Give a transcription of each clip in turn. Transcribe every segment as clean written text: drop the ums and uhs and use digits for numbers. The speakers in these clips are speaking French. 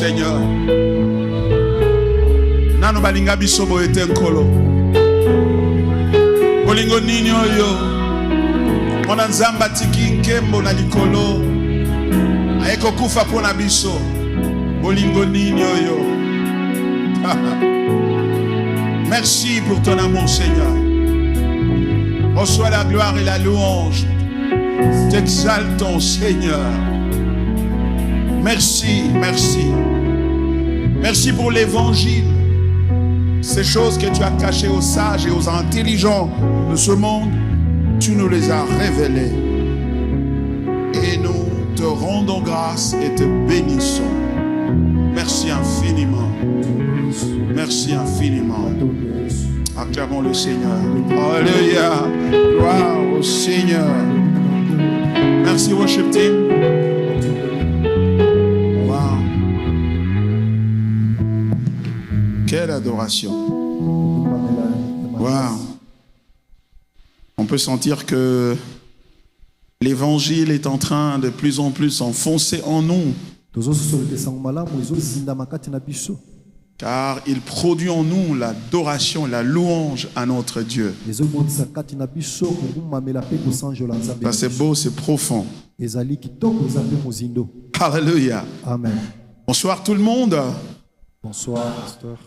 Seigneur. Nano balinga bisobo ete nkolo. Bolingo nini oyo. Mona nzamba tiki nkembo na likolo. Aeko kufa pona biso. Bolingo nini oyo. Merci pour ton amour, Seigneur. Reçois la gloire et la louange. T'exaltons, Seigneur. Merci, merci. Merci pour l'évangile. Ces choses que tu as cachées aux sages et aux intelligents de ce monde, tu nous les as révélées. Et nous te rendons grâce et te bénissons. Merci infiniment. Merci infiniment. Acclamons le Seigneur. Alléluia. Gloire au Seigneur. Merci, worship team. Wow. Quelle adoration. Wow. On peut sentir que l'évangile est en train de plus en plus s'enfoncer en nous. Car il produit en nous l'adoration, la louange à notre Dieu. Ça c'est beau, c'est profond. Alléluia. Amen. Bonsoir tout le monde. Bonsoir, pasteur.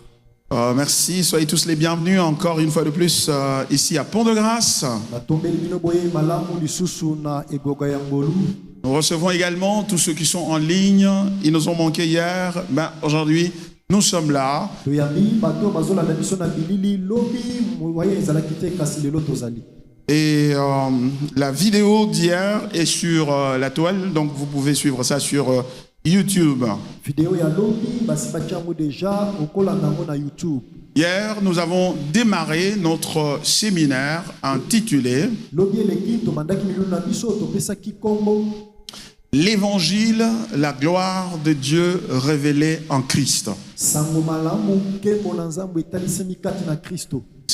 Merci, soyez tous les bienvenus encore une fois de plus ici à Pont-de-Grâce. Nous recevons également tous ceux qui sont en ligne. Ils nous ont manqué hier. Aujourd'hui, nous sommes là. Et la vidéo d'hier est sur la toile, donc vous pouvez suivre ça sur YouTube. Hier, nous avons démarré notre séminaire intitulé L'Évangile, la gloire de Dieu révélée en Christ. C'est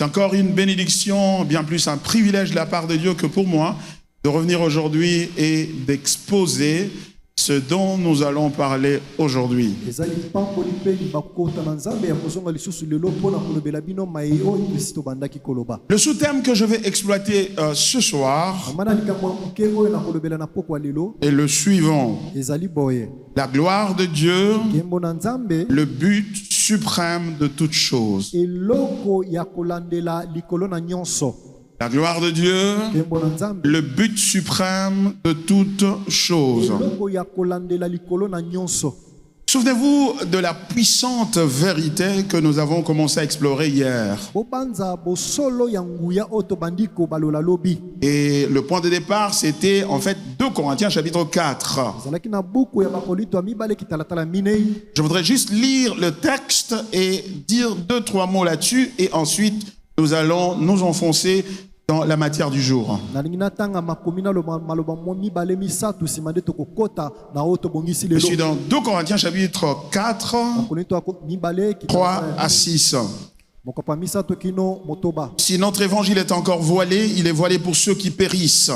encore une bénédiction, bien plus un privilège de la part de Dieu que pour moi de revenir aujourd'hui et d'exposer ce dont nous allons parler aujourd'hui. Le sous-thème que je vais exploiter ce soir est le suivant. La gloire de Dieu, le but suprême de toute chose. La gloire de Dieu, le but suprême de toute chose. Souvenez-vous de la puissante vérité que nous avons commencé à explorer hier. Et le point de départ, c'était en fait 2 Corinthiens chapitre 4. Je voudrais juste lire le texte et dire 2-3 mots là-dessus et ensuite nous allons nous enfoncer dans la matière du jour. Je suis dans 2 Corinthiens chapitre 4, 3 à 6. Si notre évangile est encore voilé, il est voilé pour ceux qui périssent.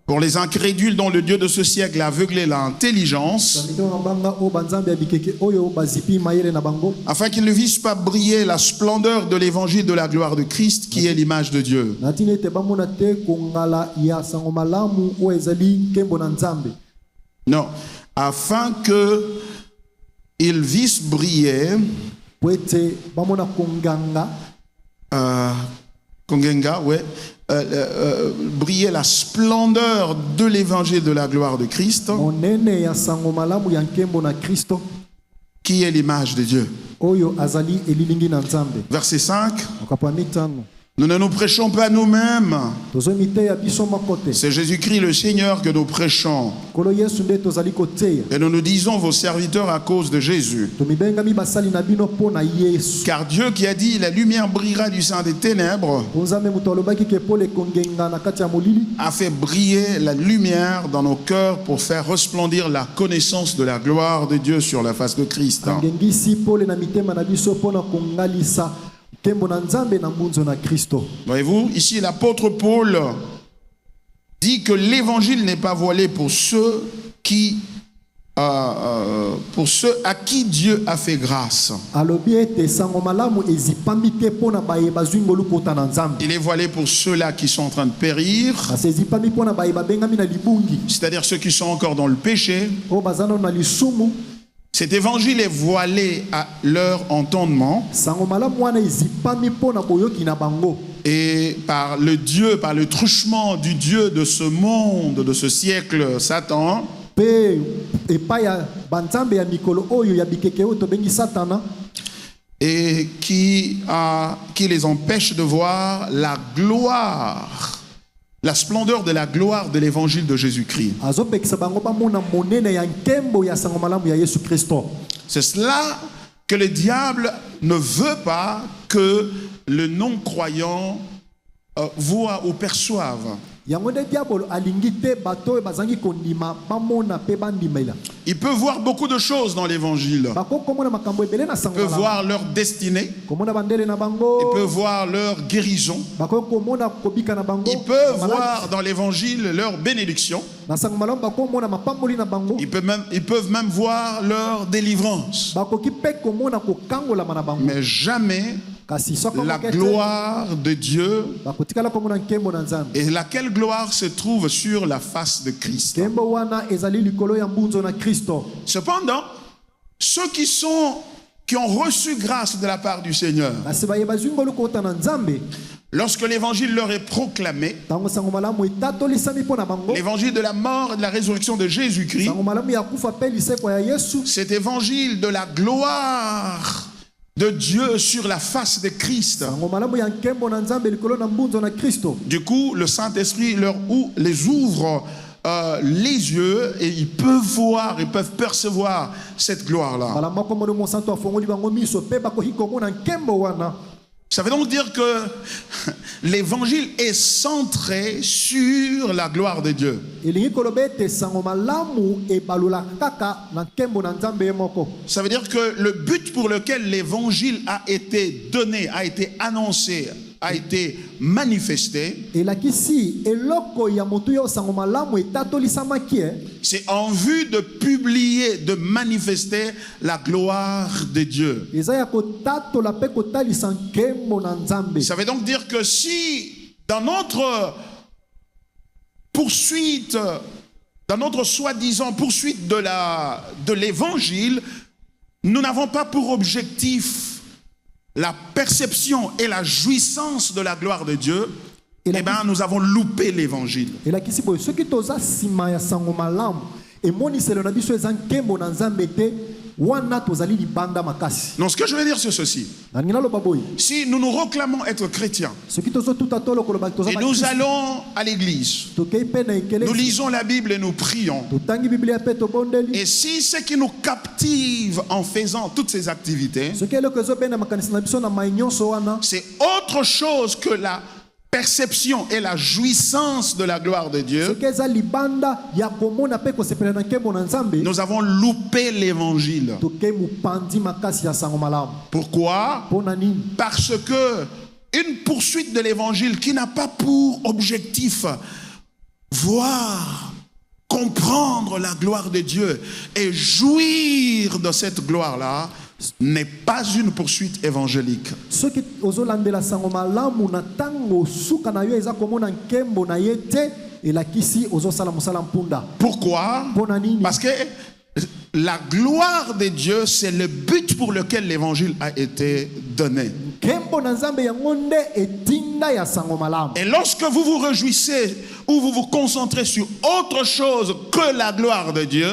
Pour les incrédules dont le Dieu de ce siècle a aveuglé l'intelligence, afin qu'ils ne vissent pas briller la splendeur de l'évangile de la gloire de Christ, qui est l'image de Dieu. Non, afin qu'ils vissent briller briller la splendeur de l'évangile de la gloire de Christ, qui est l'image de Dieu. Verset 5. Nous ne nous prêchons pas nous-mêmes. C'est Jésus-Christ le Seigneur que nous prêchons. Et nous nous disons vos serviteurs à cause de Jésus. Car Dieu qui a dit la lumière brillera du sein des ténèbres a fait briller la lumière dans nos cœurs pour faire resplendir la connaissance de la gloire de Dieu sur la face de Christ. Voyez-vous, ici l'apôtre Paul dit que l'évangile n'est pas voilé pour ceux qui pour ceux à qui Dieu a fait grâce. Il est voilé pour ceux-là qui sont en train de périr, c'est-à-dire ceux qui sont encore dans le péché. Cet évangile est voilé à leur entendement et par le Dieu, par le truchement du Dieu de ce monde, de ce siècle, Satan, et qui les empêche de voir la gloire, la splendeur de la gloire de l'évangile de Jésus-Christ. C'est cela que le diable ne veut pas que le non-croyant voit ou perçoive. Il peut voir beaucoup de choses dans l'évangile. Il peut voir leur destinée. Il peut voir leur guérison. Il peut voir dans l'évangile leur bénédiction. Ils peuvent même voir leur délivrance. Mais jamais la gloire de Dieu. Et laquelle gloire se trouve sur la face de Christ. Cependant, ceux qui ont reçu grâce de la part du Seigneur, lorsque l'évangile leur est proclamé, l'évangile de la mort et de la résurrection de Jésus-Christ, cet évangile de la gloire de Dieu sur la face de Christ. Du coup, le Saint-Esprit les ouvre les yeux et ils peuvent voir, ils peuvent percevoir cette gloire-là. Ça veut donc dire que l'évangile est centré sur la gloire de Dieu. Ça veut dire que le but pour lequel l'évangile a été donné, a été annoncé, a été manifesté, c'est en vue de publier, de manifester la gloire de Dieu. Ça veut donc dire que si dans notre poursuite, dans notre soi-disant poursuite de l'évangile, nous n'avons pas pour objectif la perception et la jouissance de la gloire de Dieu, eh bien, nous avons loupé l'évangile. Non, ce que je veux dire, c'est ceci. Si nous nous réclamons être chrétiens et nous allons à l'église, nous lisons la Bible et nous prions, et si ce qui nous captive en faisant toutes ces activités, c'est autre chose que la perception et la jouissance de la gloire de Dieu, nous avons loupé l'évangile. Pourquoi? Parce que une poursuite de l'évangile qui n'a pas pour objectif voir, comprendre la gloire de Dieu et jouir de cette gloire-là n'est pas une poursuite évangélique. Pourquoi? Parce que la gloire de Dieu, c'est le but pour lequel l'évangile a été donné. Et lorsque vous vous réjouissez ou vous vous concentrez sur autre chose que la gloire de Dieu,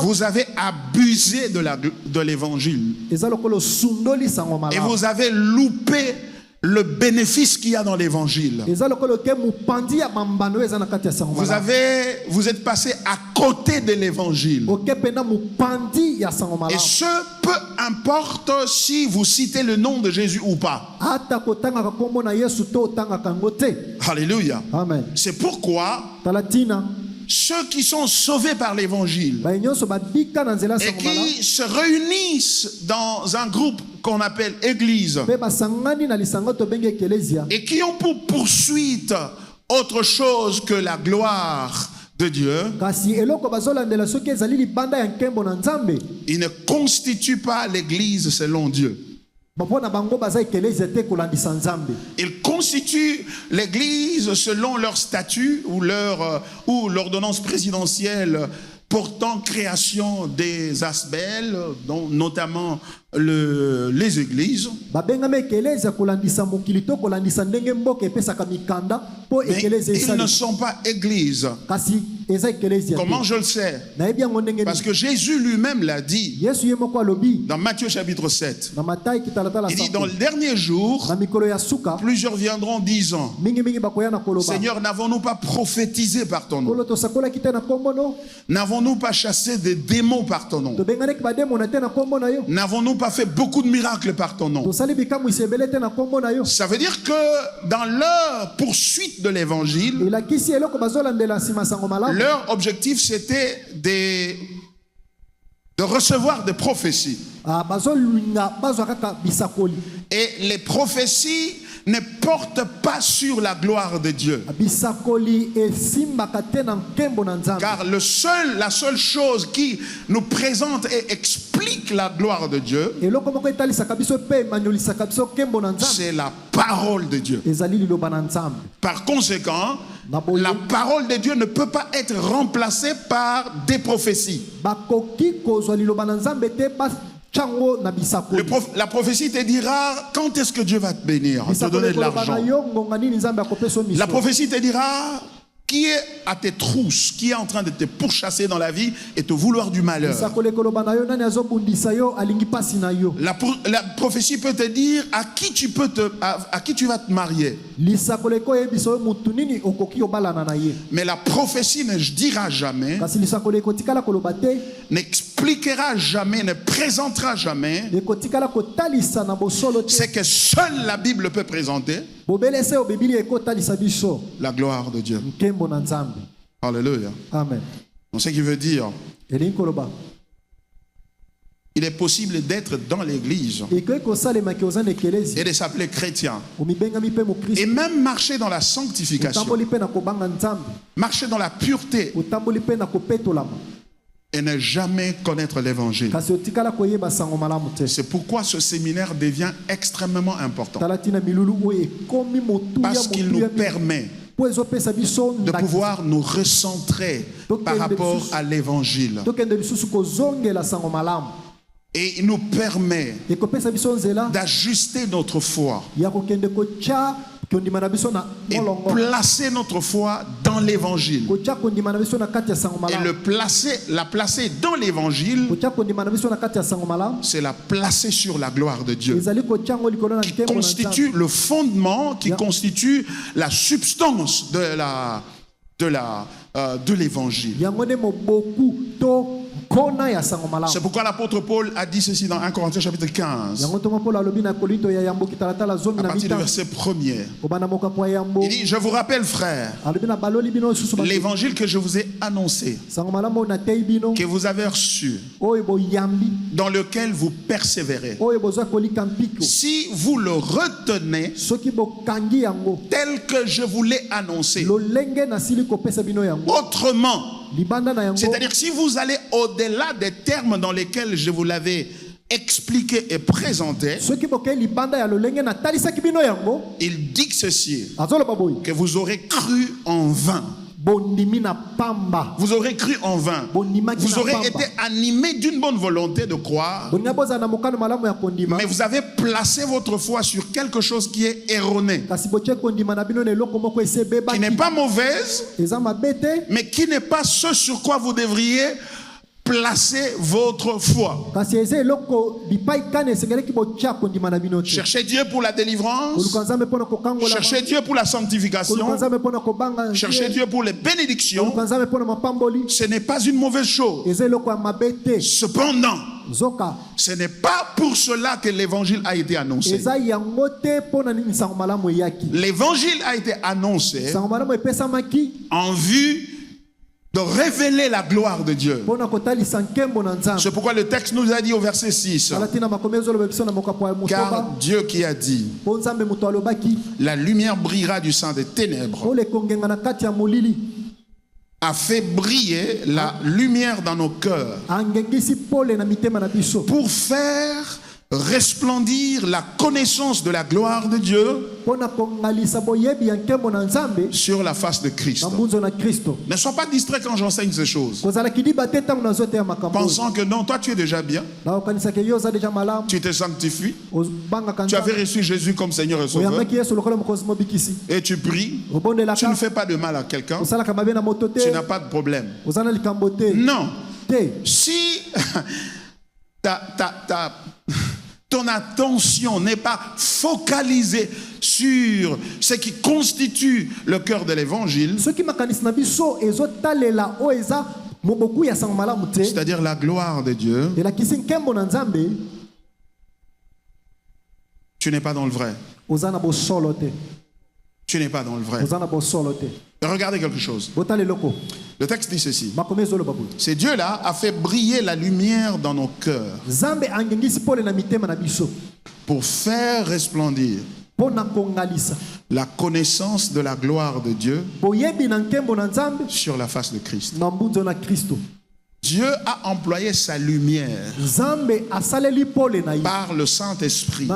vous avez abusé de l'évangile. Et vous avez loupé le bénéfice qu'il y a dans l'évangile. Vous êtes passé à côté de l'évangile. Et ce, peu importe si vous citez le nom de Jésus ou pas. Alléluia. Amen. C'est pourquoi ceux qui sont sauvés par l'évangile et qui se réunissent dans un groupe qu'on appelle église et qui ont pour poursuite autre chose que la gloire de Dieu, il ne constitue pas l'église selon Dieu. Ils constituent l'église selon leur statut ou l'ordonnance présidentielle portant création des asbelles, dont notamment les églises. Mais ils ne sont pas églises. Comment je le sais? Parce que Jésus lui-même l'a dit dans Matthieu chapitre 7. Il dit, dans le dernier jour, plusieurs viendront disant, Seigneur, n'avons-nous pas prophétisé par ton nom? N'avons-nous pas chassé des démons par ton nom? N'avons-nous pas fait beaucoup de miracles par ton nom? Ça veut dire que dans leur poursuite de l'évangile, leur objectif c'était de recevoir des prophéties. Et les prophéties ne portent pas sur la gloire de Dieu. Car la seule chose qui nous présente et explique la gloire de Dieu, c'est la parole de Dieu. Par conséquent, la parole de Dieu ne peut pas être remplacée par des prophéties. La prophétie te dira quand est-ce que Dieu va te bénir, te donner de l'argent. La prophétie te dira qui est à tes trousses, qui est en train de te pourchasser dans la vie et te vouloir du malheur. La prophétie peut te dire à qui tu vas te marier. Mais la prophétie ne dira jamais, n'expliquera jamais, ne présentera jamais ce que seule la Bible peut présenter, la gloire de Dieu. Alléluia. Amen. Donc ce qui veut dire, il est possible d'être dans l'église et de s'appeler chrétien et même marcher dans la sanctification, marcher dans la pureté et ne jamais connaître l'évangile. C'est pourquoi ce séminaire devient extrêmement important, parce qu'il nous permet de pouvoir nous recentrer par rapport à l'évangile. Et il nous permet d'ajuster notre foi et placer notre foi dans l'évangile. Et la placer dans l'évangile, c'est la placer sur la gloire de Dieu, qui constitue le fondement, qui constitue la substance de l'évangile. C'est pourquoi l'apôtre Paul a dit ceci dans 1 Corinthiens chapitre 15, à partir du verset 1er. Il dit, je vous rappelle, frères, l'évangile que je vous ai annoncé, que vous avez reçu, dans lequel vous persévérez. Si vous le retenez tel que je vous l'ai annoncé, autrement, c'est-à-dire si vous allez au-delà des termes dans lesquels je vous l'avais expliqué et présenté, il dit ceci, que vous aurez cru en vain. Vous aurez cru en vain. Vous aurez été animé d'une bonne volonté de croire, mais vous avez placé votre foi sur quelque chose qui est erroné, qui n'est pas mauvaise, mais qui n'est pas ce sur quoi vous devriez placer votre foi. Cherchez Dieu pour la délivrance, cherchez Dieu pour la sanctification, cherchez Dieu pour les bénédictions. Ce n'est pas une mauvaise chose. Cependant, ce n'est pas pour cela que l'évangile a été annoncé. L'évangile a été annoncé en vue de révéler la gloire de Dieu. C'est pourquoi le texte nous a dit au verset 6, car Dieu qui a dit, la lumière brillera du sein des ténèbres, a fait briller la lumière dans nos cœurs pour faire resplendir la connaissance de la gloire de Dieu sur la face de Christ. Ne sois pas distrait quand j'enseigne ces choses, pensant que non, toi tu es déjà bien, tu te sanctifies, tu avais reçu Jésus comme Seigneur et Sauveur, et tu pries, tu ne fais pas de mal à quelqu'un, tu n'as pas de problème. Non, si ton attention n'est pas focalisée sur ce qui constitue le cœur de l'évangile, c'est-à-dire la gloire de Dieu, tu n'es pas dans le vrai. Tu n'es pas dans le vrai. Regardez quelque chose. Le texte dit ceci. C'est Dieu-là a fait briller la lumière dans nos cœurs pour faire resplendir la connaissance de la gloire de Dieu sur la face de Christ. Dieu a employé sa lumière par le Saint-Esprit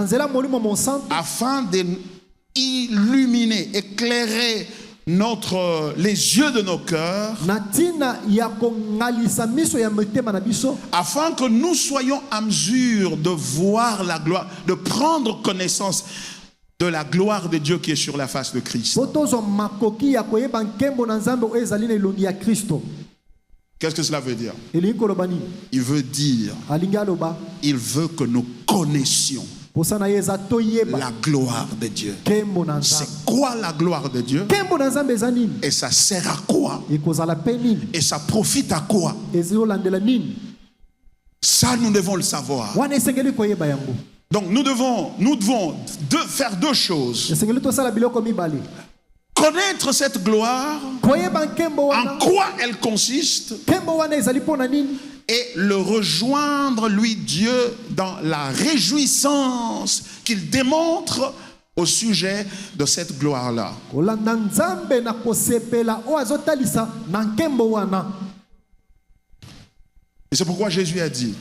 afin d'illuminer, éclairer les yeux de nos cœurs, afin que nous soyons en mesure de voir la gloire, de prendre connaissance de la gloire de Dieu qui est sur la face de Christ. Qu'est-ce que cela veut dire? Il veut dire, il veut que nous connaissions la gloire de Dieu. C'est quoi la gloire de Dieu? Et ça sert à quoi? Et ça profite à quoi? Ça, nous devons le savoir. Donc nous devons faire deux choses. Connaître cette gloire, en quoi elle consiste, et le rejoindre, lui, Dieu, dans la réjouissance qu'il démontre au sujet de cette gloire-là. Et c'est pourquoi Jésus a dit,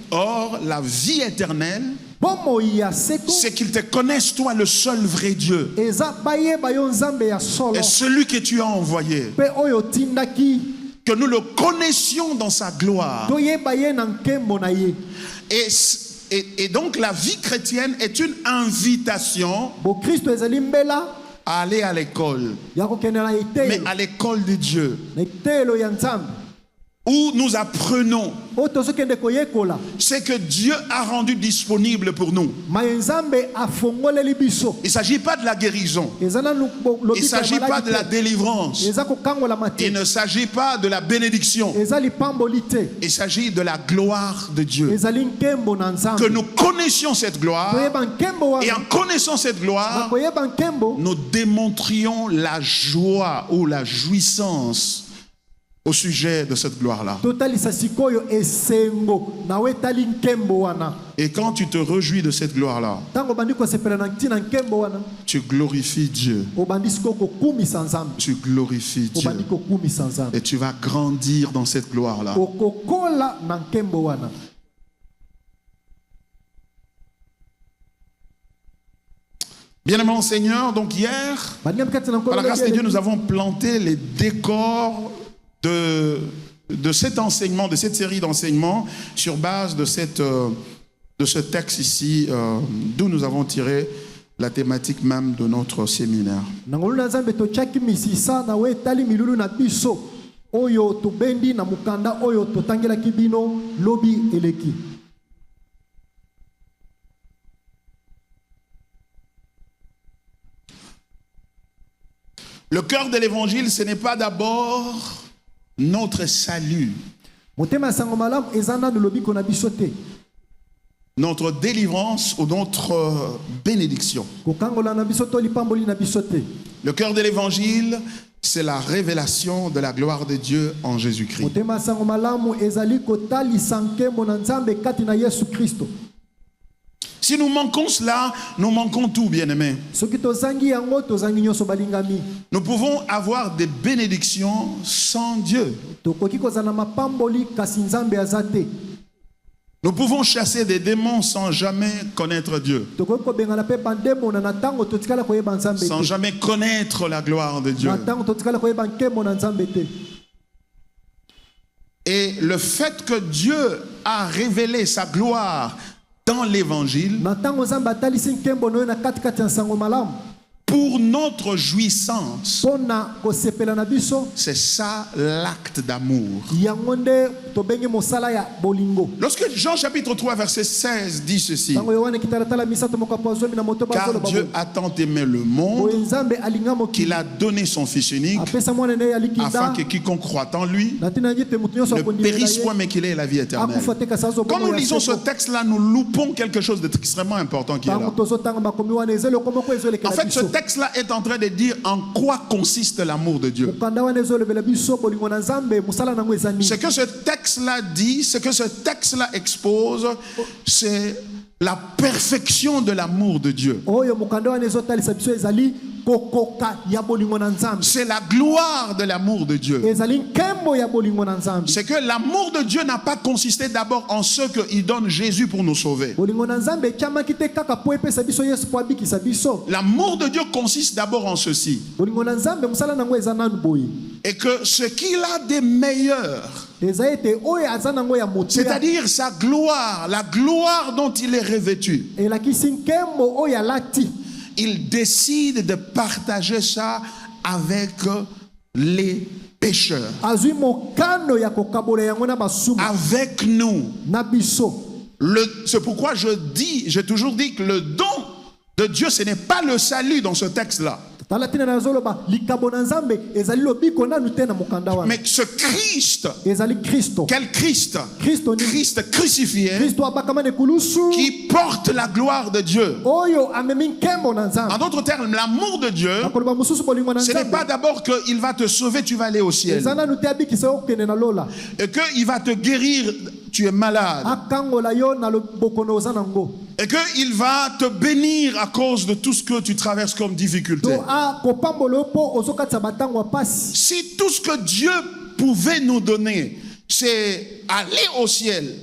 or la vie éternelle, c'est qu'ils te connaissent, toi, le seul vrai Dieu, et celui que tu as envoyé, que nous le connaissions dans sa gloire. Et donc la vie chrétienne est une invitation à aller à l'école, mais à l'école de Dieu, où nous apprenons ce que Dieu a rendu disponible pour nous. Il ne s'agit pas de la guérison, il ne s'agit pas de la délivrance, il ne s'agit pas de la bénédiction, il s'agit de la gloire de Dieu. Que nous connaissions cette gloire, et en connaissant cette gloire, nous démontrions la joie ou la jouissance au sujet de cette gloire-là. Et quand tu te réjouis de cette gloire-là, tu glorifies Dieu. Tu glorifies Dieu. Et tu vas grandir dans cette gloire-là. Bien-aimé Seigneur, donc hier, par la grâce de Dieu, nous avons planté les décors de cet enseignement, de cette série d'enseignements sur base de ce texte ici, d'où nous avons tiré la thématique même de notre séminaire. Le cœur de l'évangile, ce n'est pas d'abord notre salut, notre délivrance ou notre bénédiction. Le cœur de l'évangile, c'est la révélation de la gloire de Dieu en Jésus-Christ. Motema sango malamu ezali kotalisa nkembo na Nzambe kati na Yesu Kristo. Si nous manquons cela, nous manquons tout, bien-aimés. Soki tozangi yango tozangi nyonso balingami. Nous pouvons avoir des bénédictions sans Dieu. Tokoki kozana mapamboli kasi Nzambe azate. Nous pouvons chasser des démons sans jamais connaître Dieu. Tokoki kobengana pe bandemo na tango totikala koyeba Nzambe te. Sans jamais connaître la gloire de Dieu. Na tango totikala koyeba nkembo na Nzambe te. Et le fait que Dieu a révélé sa gloire dans l'évangile, pour notre jouissance, c'est ça l'acte d'amour. Lorsque Jean chapitre 3 verset 16 dit ceci: car Dieu a tant aimé le monde qu'il a donné son Fils unique, afin que quiconque croit en lui ne périsse point mais qu'il ait la vie éternelle. Quand nous lisons ce texte-là, nous loupons quelque chose d'extrêmement important qui est là. En fait, ce texte-là est en train de dire en quoi consiste l'amour de Dieu. Ce que ce texte-là dit, ce que ce texte-là expose, c'est la perfection de l'amour de Dieu. C'est la gloire de l'amour de Dieu. C'est que l'amour de Dieu n'a pas consisté d'abord en ce qu'il donne Jésus pour nous sauver. L'amour de Dieu consiste d'abord en ceci: et que ce qu'il a de meilleur, c'est-à-dire sa gloire, la gloire dont il est revêtu, il décide de partager ça avec les pécheurs, avec nous. C'est pourquoi j'ai toujours dit que le don de Dieu, ce n'est pas le salut dans ce texte-là. Mais ce Christ, quel Christ? Christ crucifié, qui porte la gloire de Dieu. En d'autres termes, l'amour de Dieu, ce n'est pas d'abord qu'il va te sauver, tu vas aller au ciel, et qu'il va te guérir, tu es malade, et qu'il va te bénir à cause de tout ce que tu traverses comme difficulté. Si tout ce que Dieu pouvait nous donner, c'est aller au ciel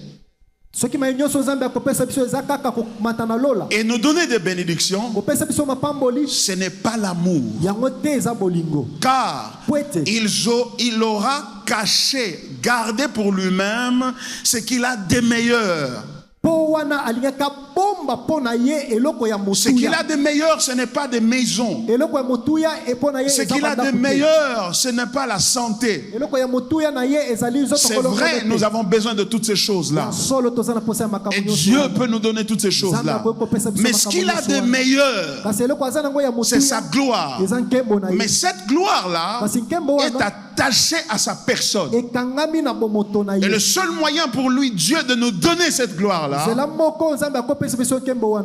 et nous donner des bénédictions, ce n'est pas l'amour. Car il aura caché, gardé pour lui-même ce qu'il a de meilleur. Ce qu'il a de meilleur, ce n'est pas des maisons. Ce qu'il a de meilleur, ce n'est pas la santé. C'est vrai, nous avons besoin de toutes ces choses-là. Et Dieu peut nous donner toutes ces choses-là. Mais ce qu'il a de meilleur, c'est sa gloire. Mais cette gloire-là est attachée à sa personne. Et le seul moyen pour lui, Dieu, de nous donner cette gloire-là,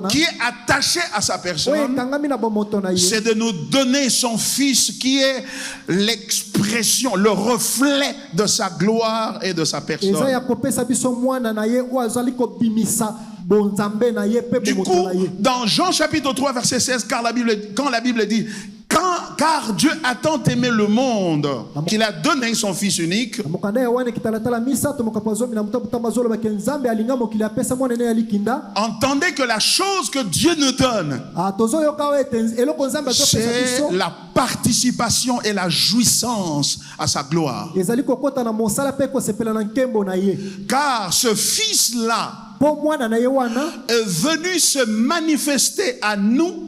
qui est attaché à sa personne, c'est de nous donner son Fils qui est l'expression, le reflet de sa gloire et de sa personne. Du coup, dans Jean chapitre 3 verset 16, quand la Bible dit car Dieu a tant aimé le monde qu'il a donné son Fils unique, entendez que la chose que Dieu nous donne, c'est la participation et la jouissance à sa gloire. Car ce Fils-là est venu se manifester à nous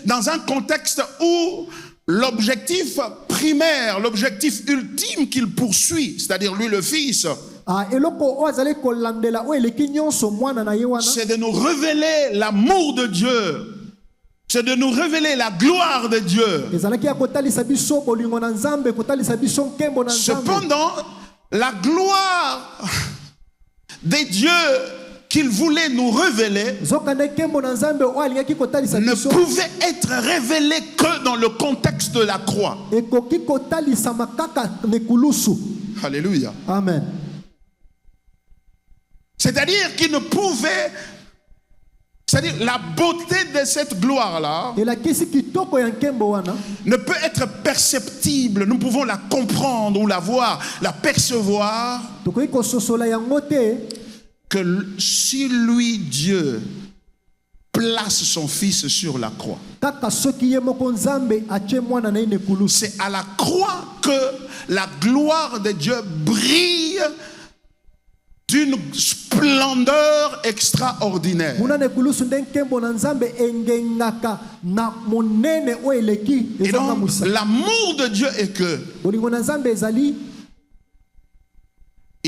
dans un contexte où l'objectif primaire, l'objectif ultime qu'il poursuit, c'est-à-dire lui le Fils, c'est de nous révéler l'amour de Dieu, c'est de nous révéler la gloire de Dieu. Cependant, la gloire des dieux qu'il voulait nous révéler ne pouvait être révélé que dans le contexte de la croix. Alléluia. Amen. C'est-à-dire qu'il ne pouvait... C'est-à-dire la beauté de cette gloire-là ne peut être perceptible. Nous pouvons la comprendre ou la voir, la percevoir que si lui, Dieu, place son fils sur la croix. C'est à la croix que la gloire de Dieu brille d'une splendeur extraordinaire. Et donc, l'amour de Dieu est que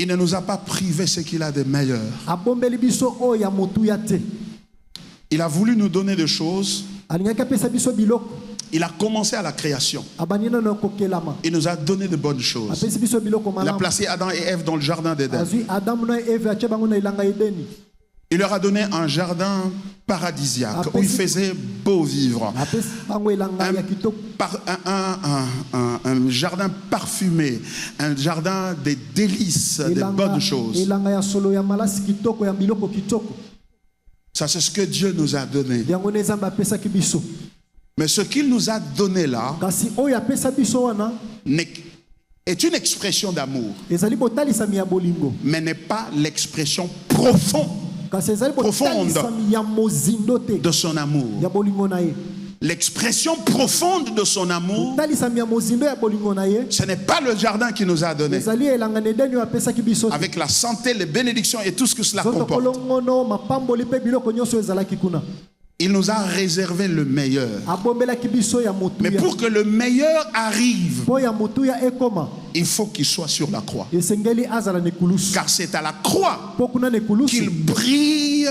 il ne nous a pas privé ce qu'il a de meilleur. Il a voulu nous donner des choses. Il a commencé à la création. Il nous a donné de bonnes choses. Il a placé Adam et Ève dans le jardin d'Éden. Il leur a donné un jardin paradisiaque où il faisait beau vivre. Un jardin parfumé, un jardin des délices, des bonnes choses. Ça, c'est ce que Dieu nous a donné. Mais ce qu'il nous a donné là est une expression d'amour, mais n'est pas l'expression profonde de son amour. L'expression profonde de son amour, ce n'est pas le jardin qu'il nous a donné, avec la santé, les bénédictions et tout ce que cela comporte. Il nous a réservé le meilleur. Mais pour que le meilleur arrive, il faut qu'il soit sur la croix. Car c'est à la croix qu'il brille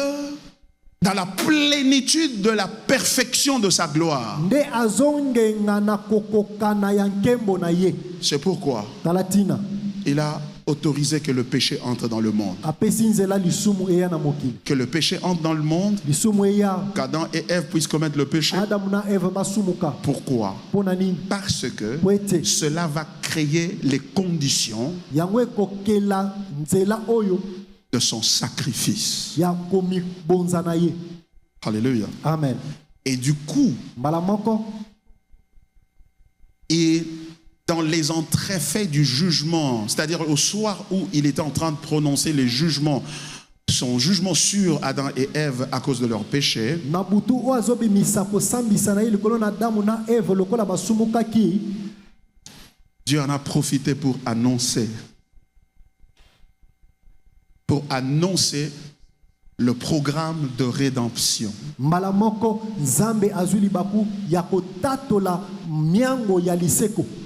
dans la plénitude de la perfection de sa gloire. C'est pourquoi il a autorisé que le péché entre dans le monde. Que le péché entre dans le monde, qu'Adam et Ève puissent commettre le péché. Pourquoi? Parce que cela va créer les conditions de son sacrifice. Alléluia. Amen. Et du coup, et dans les entrefaits du jugement, c'est-à-dire au soir où il était en train de prononcer les jugements, son jugement sur Adam et Ève à cause de leur péché, Dieu en a profité pour annoncer le programme de rédemption.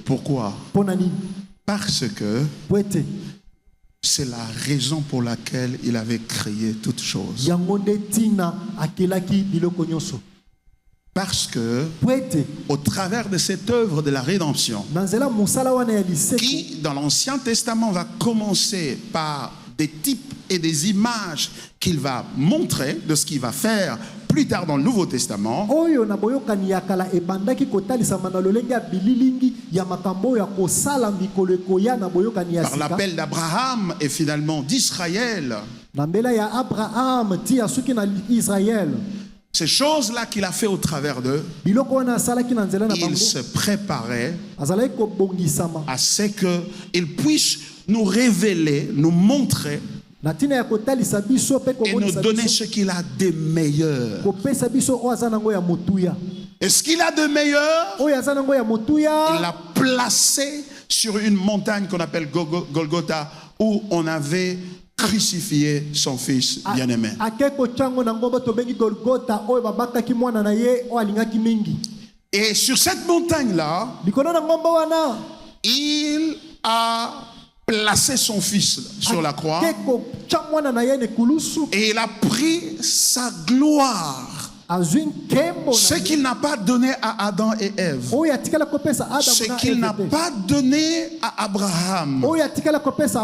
Pourquoi? Parce que c'est la raison pour laquelle il avait créé toutes choses. Parce que au travers de cette œuvre de la rédemption, qui dans l'Ancien Testament va commencer par des types et des images qu'il va montrer de ce qu'il va faire plus tard dans le Nouveau Testament, par l'appel d'Abraham et finalement d'Israël, ces choses-là qu'il a fait au travers d'eux, il se préparait à ce qu'il puisse nous révéler, nous montrer et nous donner ce qu'il a de meilleur. Et ce qu'il a de meilleur, il l'a placé sur une montagne qu'on appelle Golgotha, où on avait crucifié son fils bien-aimé. Et sur cette montagne-là, il a placé son fils sur la croix et il a pris sa gloire Ce qu'il n'a pas donné à Adam et Ève. Ce qu'il n'a pas donné à Abraham.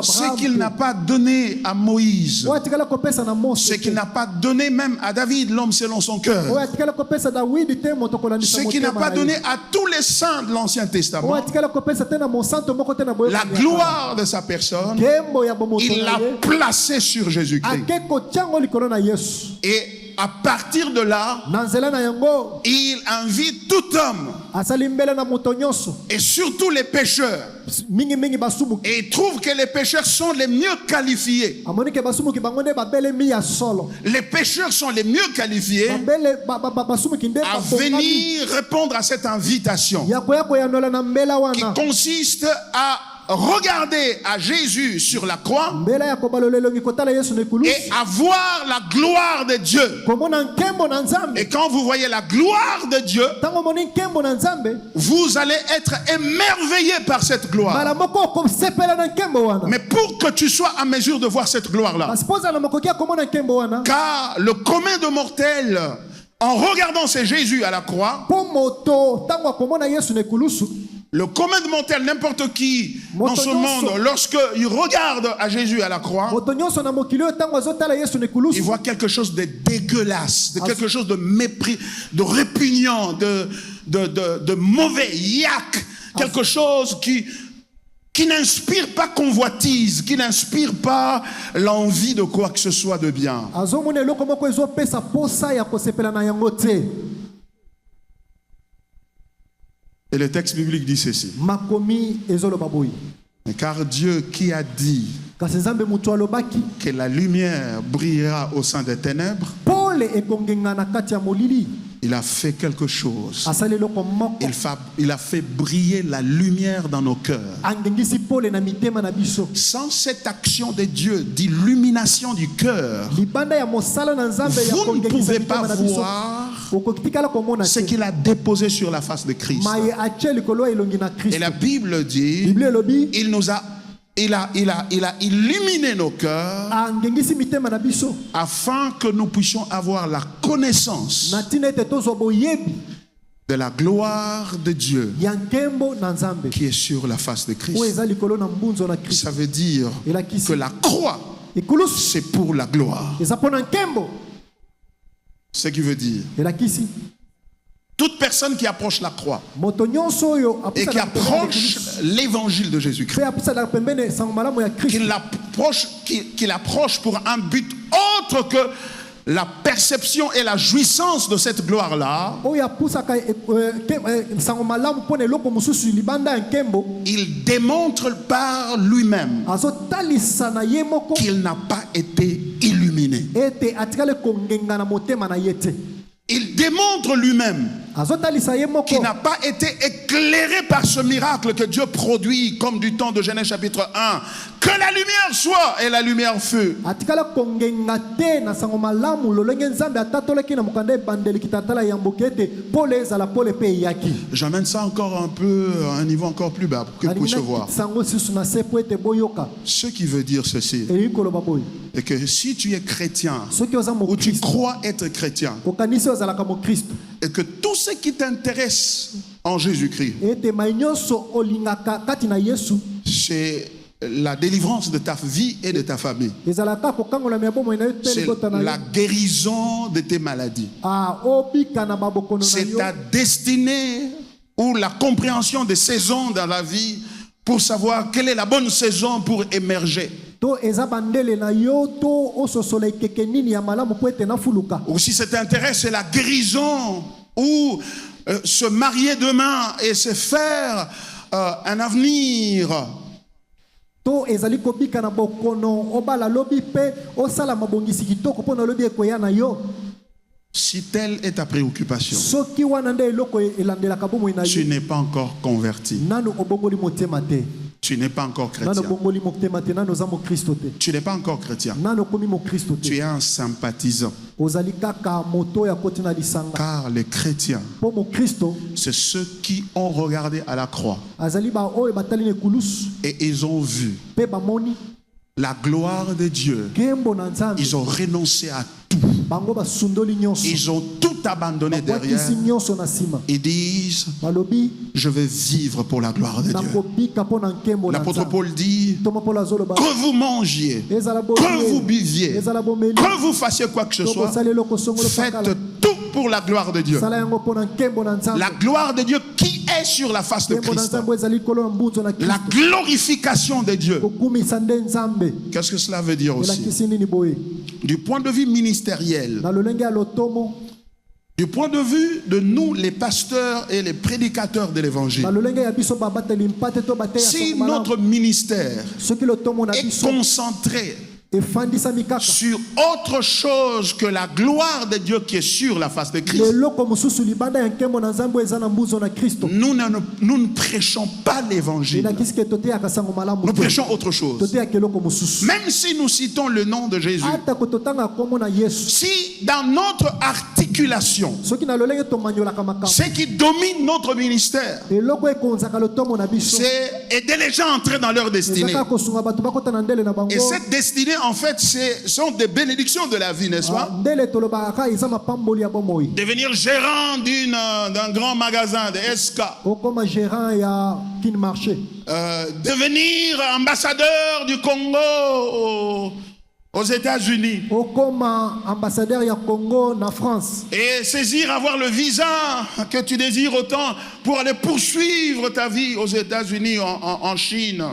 Ce qu'il n'a pas donné à Moïse. Ce qu'il n'a pas donné même à David, l'homme selon son cœur. Ce qu'il n'a pas donné à tous les saints de l'Ancien Testament. La gloire de sa personne, il l'a placée sur Jésus-Christ. Et à partir de là, il invite tout homme, et surtout les pécheurs. Et il trouve que les pécheurs sont les mieux qualifiés. Les pécheurs sont les mieux qualifiés à venir répondre à cette invitation qui consiste à regarder à Jésus sur la croix et à voir la gloire de Dieu. Et quand vous voyez la gloire de Dieu, vous allez être émerveillé par cette gloire. Mais pour que tu sois à mesure de voir cette gloire-là, car le commun de mortels, en regardant ce Jésus à la croix, le commun de mortel, n'importe qui dans ce monde, lorsqu'il regarde à Jésus à la croix, il voit quelque chose de dégueulasse, de quelque chose de mépris, de répugnant, de mauvais, yak, quelque chose qui n'inspire pas convoitise, qui n'inspire pas l'envie de quoi que ce soit de bien. Et le texte biblique dit ceci. Car Dieu qui a dit que la lumière brillera au sein des ténèbres, il a fait quelque chose. Il a fait briller la lumière dans nos cœurs. Sans cette action de Dieu d'illumination du cœur, vous ne pouvez pas voir ce qu'il a déposé sur la face de Christ. Et la Bible dit, il a illuminé nos cœurs afin que nous puissions avoir la connaissance de la gloire de Dieu qui est sur la face de Christ. Ça veut dire que la croix, c'est pour la gloire. Ce qui veut dire, toute personne qui approche la croix et qui approche l'évangile de Jésus-Christ, qu'il approche pour un but autre que la perception et la jouissance de cette gloire-là, il démontre par lui-même qu'il n'a pas été illuminé. Il démontre lui-même qu'il n'a pas été éclairé par ce miracle que Dieu produit comme du temps de Genèse chapitre 1. Que la lumière soit, et la lumière fut. J'amène ça encore un peu à un niveau encore plus bas pour que vous puissiez voir. Ce qui veut dire ceci, est que si tu es chrétien ou tu crois être chrétien, et que tout ce qui t'intéresse en Jésus-Christ, c'est la délivrance de ta vie et de ta famille, c'est la guérison de tes maladies, c'est ta destinée ou la compréhension des saisons dans la vie pour savoir quelle est la bonne saison pour émerger. Ou si cet intérêt c'est la guérison ou se marier demain et se faire un avenir. Si telle est ta préoccupation, tu n'es pas encore converti. Tu n'es pas encore chrétien. Tu n'es pas encore chrétien. Tu es un sympathisant. Car les chrétiens, c'est ceux qui ont regardé à la croix et ils ont vu la gloire de Dieu. Ils ont renoncé à tout. Ils ont tout abandonné derrière et disent, je vais vivre pour la gloire de Dieu. L'apôtre Paul dit, que vous mangiez, que vous buviez, que vous fassiez quoi que ce soit, faites tout pour la gloire de Dieu. La gloire de Dieu qui est sur la face de Christ. La glorification de Dieu. Qu'est-ce que cela veut dire aussi? Du point de vue ministériel, du point de vue de nous, les pasteurs et les prédicateurs de l'évangile, si notre ministère est concentré sur autre chose que la gloire de Dieu qui est sur la face de Christ, nous ne prêchons pas l'évangile. Nous prêchons autre chose. Même si nous citons le nom de Jésus, si dans notre articulation, ce qui domine notre ministère, c'est aider les gens à entrer dans leur destinée. Et cette destinée, en fait, ce sont des bénédictions de la vie, n'est-ce pas? Devenir gérant d'un grand magasin de SK. Devenir ambassadeur du Congo aux États-Unis. Et saisir, avoir le visa que tu désires autant pour aller poursuivre ta vie aux États-Unis, en Chine.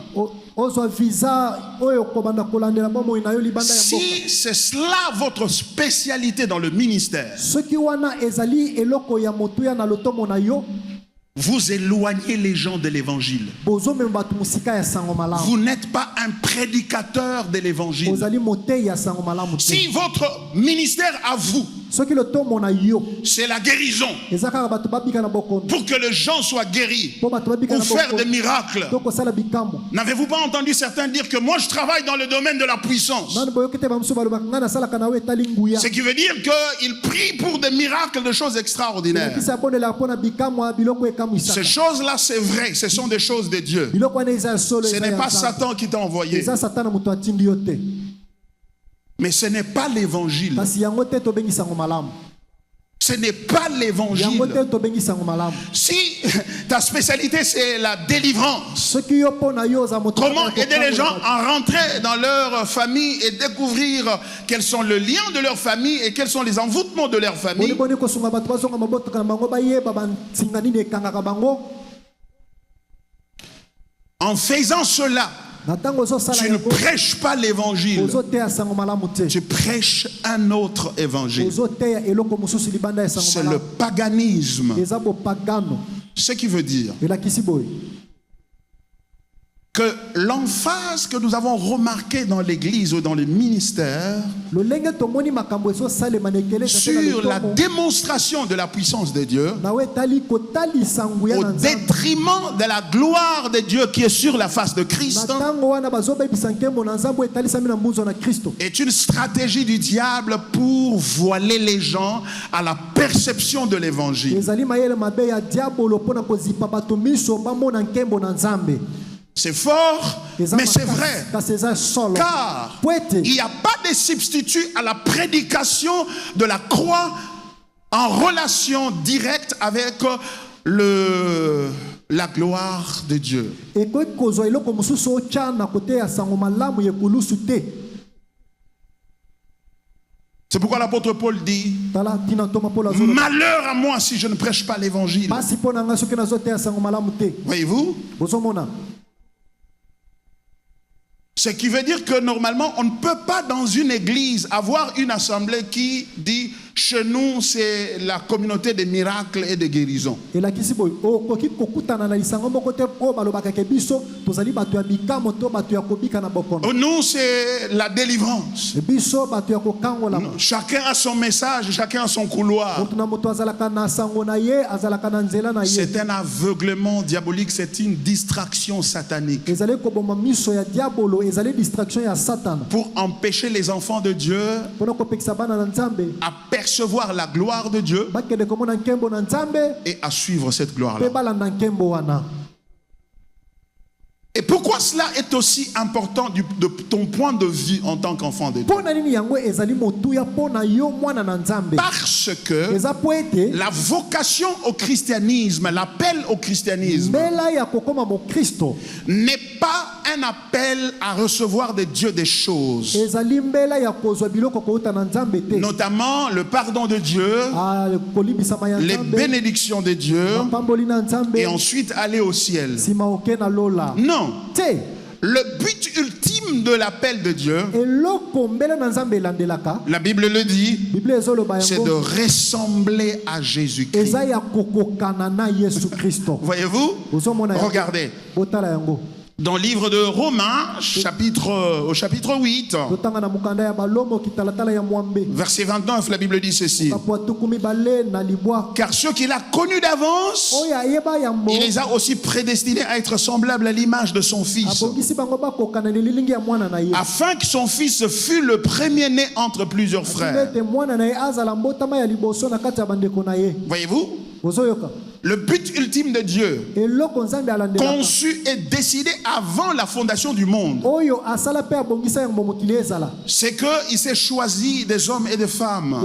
Si c'est cela votre spécialité dans le ministère, vous éloignez les gens de l'évangile. Vous n'êtes pas un prédicateur de l'évangile. Si votre ministère à vous, c'est la guérison, pour que les gens soient guéris, pour faire des miracles, n'avez-vous pas entendu certains dire que moi je travaille dans le domaine de la puissance? Ce qui veut dire qu'ils prient pour des miracles, de choses extraordinaires. Ces choses-là, c'est vrai, ce sont des choses de Dieu. Ce n'est pas Satan qui t'a envoyé. Mais ce n'est pas l'évangile. Ce n'est pas l'évangile. Si ta spécialité c'est la délivrance, comment aider les gens à rentrer dans leur famille et découvrir quels sont les liens de leur famille et quels sont les envoûtements de leur famille, en faisant cela, tu ne prêches pas l'évangile, tu prêches un autre évangile. C'est le paganisme. Ce qui veut dire que l'emphase que nous avons remarquée dans l'église ou dans les ministères sur la démonstration de la puissance de Dieu au détriment de la gloire de Dieu qui est sur la face de Christ est une stratégie du diable pour voiler les gens à la perception de l'évangile. C'est fort, mais c'est vrai. Car il n'y a pas de substitut à la prédication de la croix en relation directe avec la gloire de Dieu. C'est pourquoi l'apôtre Paul dit, malheur à moi si je ne prêche pas l'évangile. Voyez-vous? Ce qui veut dire que normalement, on ne peut pas dans une église avoir une assemblée qui dit chez nous c'est la communauté des miracles et des guérisons. Nous c'est la délivrance. Chacun a son message, chacun a son couloir. C'est un aveuglement diabolique, c'est une distraction satanique. Pour empêcher les enfants de Dieu à percevoir la gloire de Dieu et à suivre cette gloire-là. Et pourquoi cela est aussi important de ton point de vue en tant qu'enfant de Dieu? Parce que la vocation au christianisme, l'appel au christianisme n'est pas un appel à recevoir de Dieu des choses, notamment le pardon de Dieu, les bénédictions de Dieu, et ensuite aller au ciel. Non. Le but ultime de l'appel de Dieu, la Bible le dit, c'est de ressembler à Jésus-Christ. Voyez-vous? Regardez. Dans le livre de Romains, au chapitre 8, verset 29, la Bible dit ceci. Car ceux qu'il a connus d'avance, il les a aussi prédestinés à être semblables à l'image de son Fils, afin que son Fils fût le premier-né entre plusieurs frères. Voyez-vous? Le but ultime de Dieu, conçu et décidé avant la fondation du monde, c'est qu'il s'est choisi des hommes et des femmes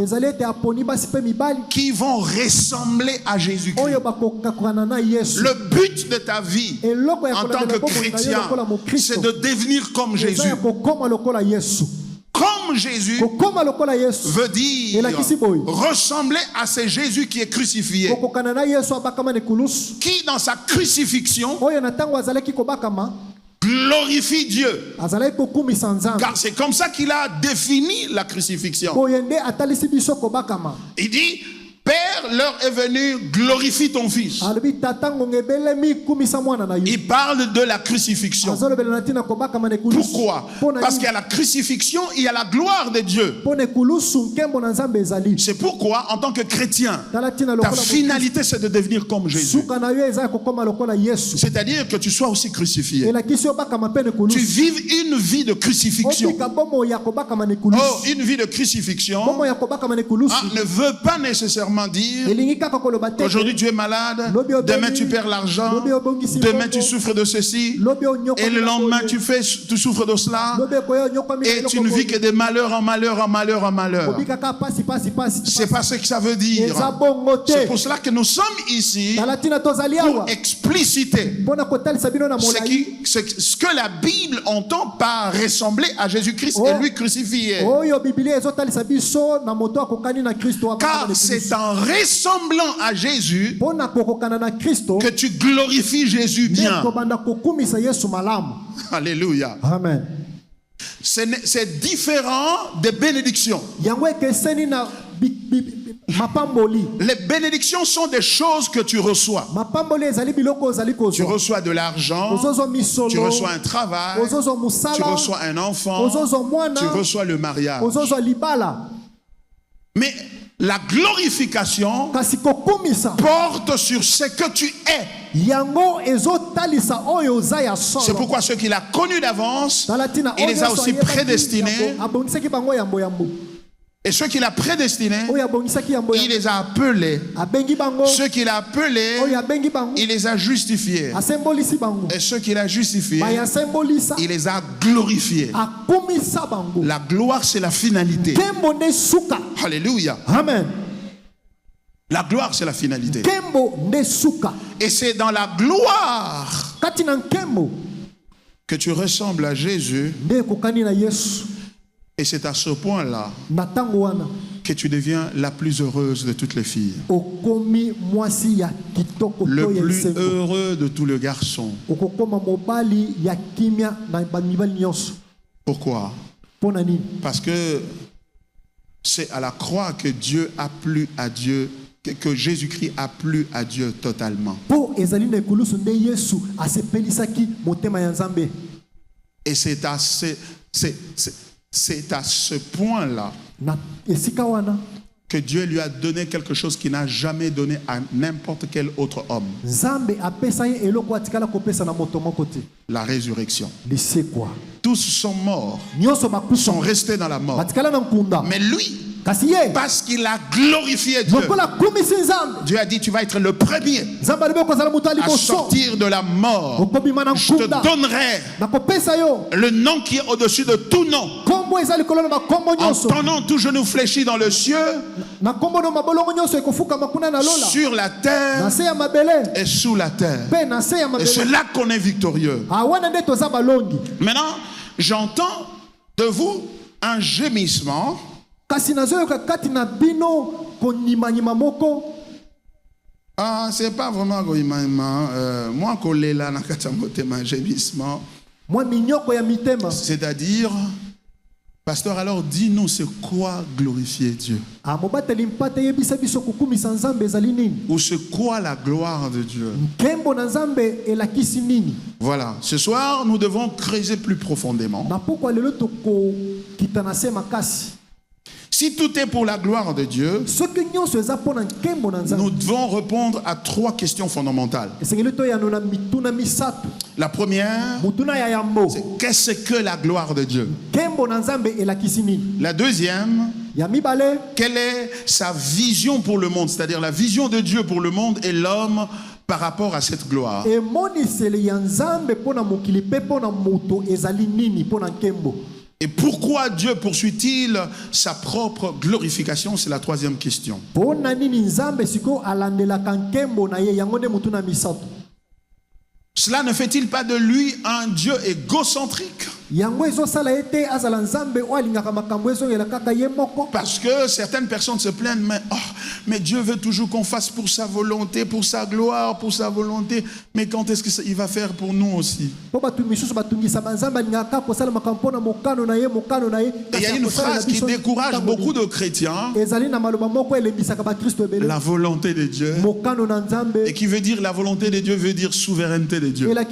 qui vont ressembler à Jésus-Christ. Le but de ta vie en tant que chrétien, c'est de devenir comme Jésus. Comme Jésus veut dire ressembler à ce Jésus qui est crucifié, qui dans sa crucifixion glorifie Dieu, car c'est comme ça qu'il a défini la crucifixion. Il dit: Père, l'heure est venue, glorifie ton Fils. Il parle de la crucifixion. Pourquoi? Parce qu'à la crucifixion, il y a la gloire de Dieu. C'est pourquoi, en tant que chrétien, ta finalité, c'est de devenir comme Jésus. C'est-à-dire que tu sois aussi crucifié. Tu vives une vie de crucifixion. Oh, une vie de crucifixion ne veut pas nécessairement dire qu'aujourd'hui tu es malade, demain tu perds l'argent, demain tu souffres de ceci, et le lendemain tu souffres de cela, et tu ne vis que de malheur en malheur en malheur en malheur. C'est pas ce que ça veut dire. C'est pour cela que nous sommes ici pour expliciter ce que la Bible entend par ressembler à Jésus-Christ et lui crucifié. Car c'est en ressemblant à Jésus que tu glorifies Jésus bien. Alléluia. Amen. C'est différent des bénédictions. Les bénédictions sont des choses que tu reçois. Tu reçois de l'argent, tu reçois un travail, tu reçois un enfant, tu reçois le mariage. Mais la glorification porte sur ce que tu es. C'est pourquoi ceux qu'il a connus d'avance, il les a aussi prédestinés. Et ceux qu'il a prédestinés, il les a appelés. Ceux qu'il a appelés, il les a justifiés. Et ceux qu'il a justifiés, il les a glorifiés. La gloire, c'est la finalité. Alléluia. Amen. La gloire, c'est la finalité. Et c'est dans la gloire que tu ressembles à Jésus. Et c'est à ce point-là que tu deviens la plus heureuse de toutes les filles. Le plus heureux de tous les garçons. Pourquoi? Parce que c'est à la croix que Dieu a plu à Dieu, que Jésus-Christ a plu à Dieu totalement. Et c'est à ce point-là que Dieu lui a donné quelque chose qu'il n'a jamais donné à n'importe quel autre homme. La résurrection. Tous sont morts, sont restés dans la mort. Mais lui, kasi ye parce qu'il a glorifié Dieu. lokola akumisi nzambe Dieu a dit tu vas être le premier nzambe alibe kozala moto à aliboso sortir de la mort. okobima na Je te nkunda donnerai nakopesa yo le nom qui est au-dessus de tout nom. kombo eza likolo na bakombo En nyonso ton nom, tout genou fléchi dans le cieux, na kombo na mabolongo nyonso ekofukama kuna na lola sur la terre na se ya mabele et sous la terre. mpe na se ya Et c'est mabele là qu'on est victorieux. wana nde toza balongi. Maintenant, j'entends de vous un gémissement. Kasi nazoyoka kati na bino konimanyima moko. Ah, c'est pas vraiment moi collé là dans un gémissement. Moi minyoko ya mitema. C'est-à-dire, pasteur, alors dis-nous c'est quoi glorifier Dieu? Mobateli mpate yebisa biso kukumisa nzambe ezali nini? Ou c'est quoi la gloire de Dieu? Nkembo na nzambe elakisi nini? Voilà, ce soir nous devons creuser plus profondément. Na pokwa lelo toko kitanase makasi. Si tout est pour la gloire de Dieu, nous devons répondre à 3 questions fondamentales. La première, c'est qu'est-ce que la gloire de Dieu? La deuxième, quelle est sa vision pour le monde, c'est-à-dire la vision de Dieu pour le monde et l'homme par rapport à cette gloire? Et pourquoi Dieu poursuit-il sa propre glorification? C'est la troisième question. Cela ne fait-il pas de lui un Dieu égocentrique? Parce que certaines personnes se plaignent, mais Dieu veut toujours qu'on fasse pour sa volonté, pour sa gloire, pour sa volonté. Mais quand est-ce qu'il va faire pour nous aussi? Et il y a une phrase qui décourage beaucoup de chrétiens. La volonté de Dieu. Et qui veut dire, la volonté de Dieu veut dire souveraineté de Dieu. Et quand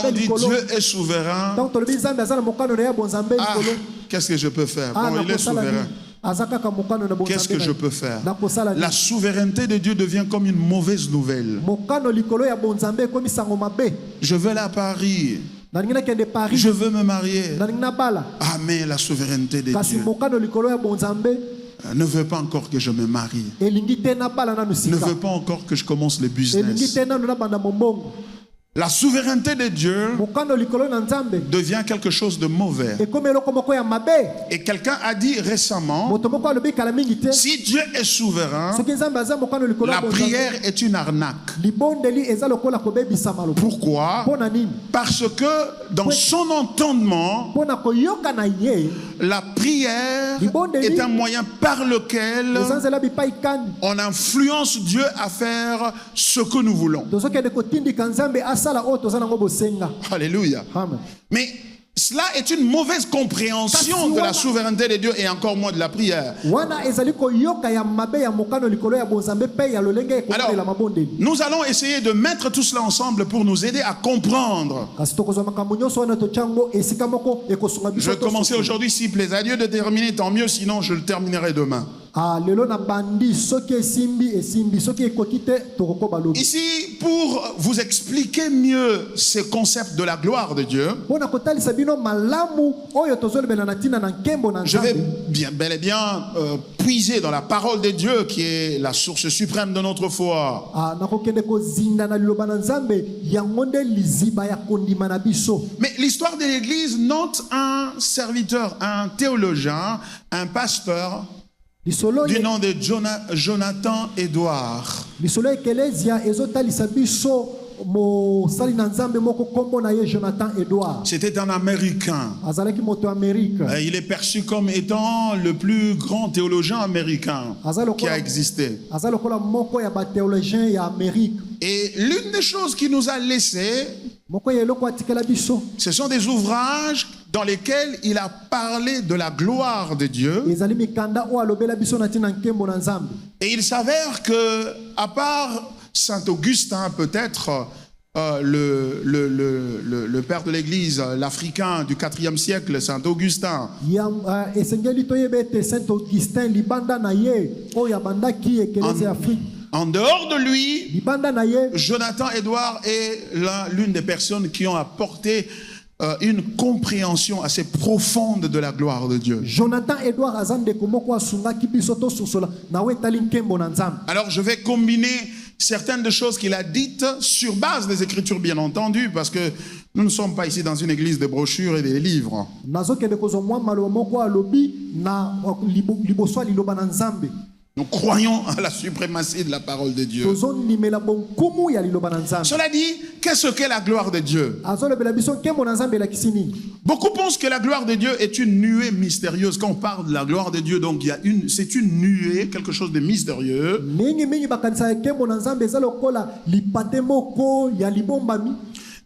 on dit Dieu est souverain, qu'est-ce que je peux faire? Bon, il est souverain. Qu'est-ce que je peux faire? La souveraineté de Dieu devient comme une mauvaise nouvelle. Je veux aller à Paris. Je veux me marier. Ah, mais la souveraineté de Dieu ne veut pas encore que je me marie. Ne veut pas encore que je commence le business. La souveraineté de Dieu devient quelque chose de mauvais. Et quelqu'un a dit récemment, si Dieu est souverain, la prière est une arnaque. Pourquoi? Parce que dans son entendement, la prière est un moyen par lequel on influence Dieu à faire ce que nous voulons. Alléluia. Amen. Mais cela est une mauvaise compréhension de la souveraineté de Dieu et encore moins de la prière. Alors, nous allons essayer de mettre tout cela ensemble pour nous aider à comprendre. Je vais commencer aujourd'hui, s'il plaît à Dieu de terminer, tant mieux, sinon je le terminerai demain. Ici, pour vous expliquer mieux ce concept de la gloire de Dieu, je vais bel et bien puiser dans la parole de Dieu qui est la source suprême de notre foi. Mais l'histoire de l'Église note un serviteur, un théologien, un pasteur du nom de Jonathan Edwards. C'était un Américain. Il est perçu comme étant le plus grand théologien américain qui a existé. Et l'une des choses qu'il nous a laissées, ce sont des ouvrages dans lesquels il a parlé de la gloire de Dieu. Et il s'avère que, à part Saint Augustin, peut-être le père de l'Église, l'Africain du IVe siècle, Saint Augustin, en dehors de lui, Jonathan Edwards est l'une des personnes qui ont apporté une compréhension assez profonde de la gloire de Dieu. Jonathan Edouard azande komoko asungaki biso to susola na wetali nkembo na Nzambe. Alors je vais combiner certaines des choses qu'il a dites sur base des Écritures, bien entendu, parce que nous ne sommes pas ici dans une église de brochures et des livres. Nazokende kozomwa maloba moko alobi na liboso liloba na Nzambe. Nous croyons à la suprématie de la parole de Dieu. Cela dit, qu'est-ce qu'est la gloire de Dieu? Beaucoup pensent que la gloire de Dieu est une nuée mystérieuse. Quand on parle de la gloire de Dieu, donc c'est une nuée, quelque chose de mystérieux.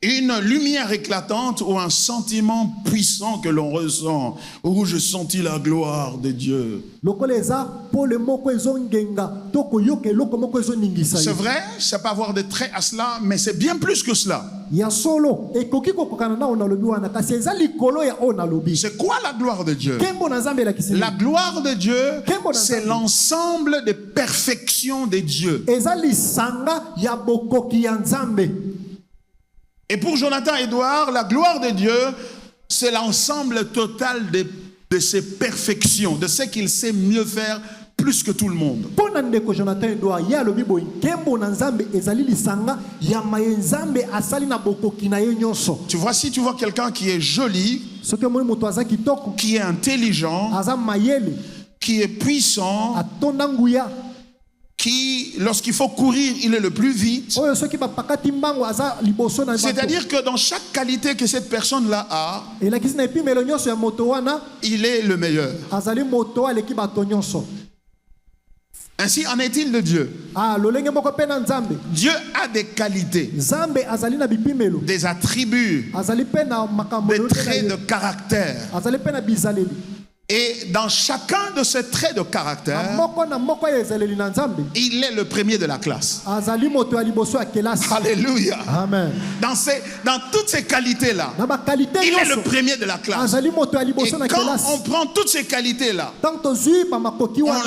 Une lumière éclatante ou un sentiment puissant que l'on ressent. Oh, je sentis la gloire de Dieu. C'est vrai, ça peut avoir des traits à cela, mais c'est bien plus que cela. C'est quoi la gloire de Dieu? La gloire de Dieu, c'est l'ensemble des perfections de Dieu. Et pour Jonathan Edouard, la gloire de Dieu, c'est l'ensemble total de ses perfections, de ce qu'il sait mieux faire plus que tout le monde. Tu vois, si tu vois quelqu'un qui est joli, qui est intelligent, qui est puissant, qui, lorsqu'il faut courir, il est le plus vite. C'est-à-dire que dans chaque qualité que cette personne-là a, il est le meilleur. Ainsi en est-il de Dieu. Dieu a des qualités, des attributs, des traits de caractère. Et dans chacun de ces traits de caractère, il est le premier de la classe. Alléluia. Amen. Dans toutes ces qualités-là, il est le premier de la classe. Et quand on prend toutes ces qualités-là, on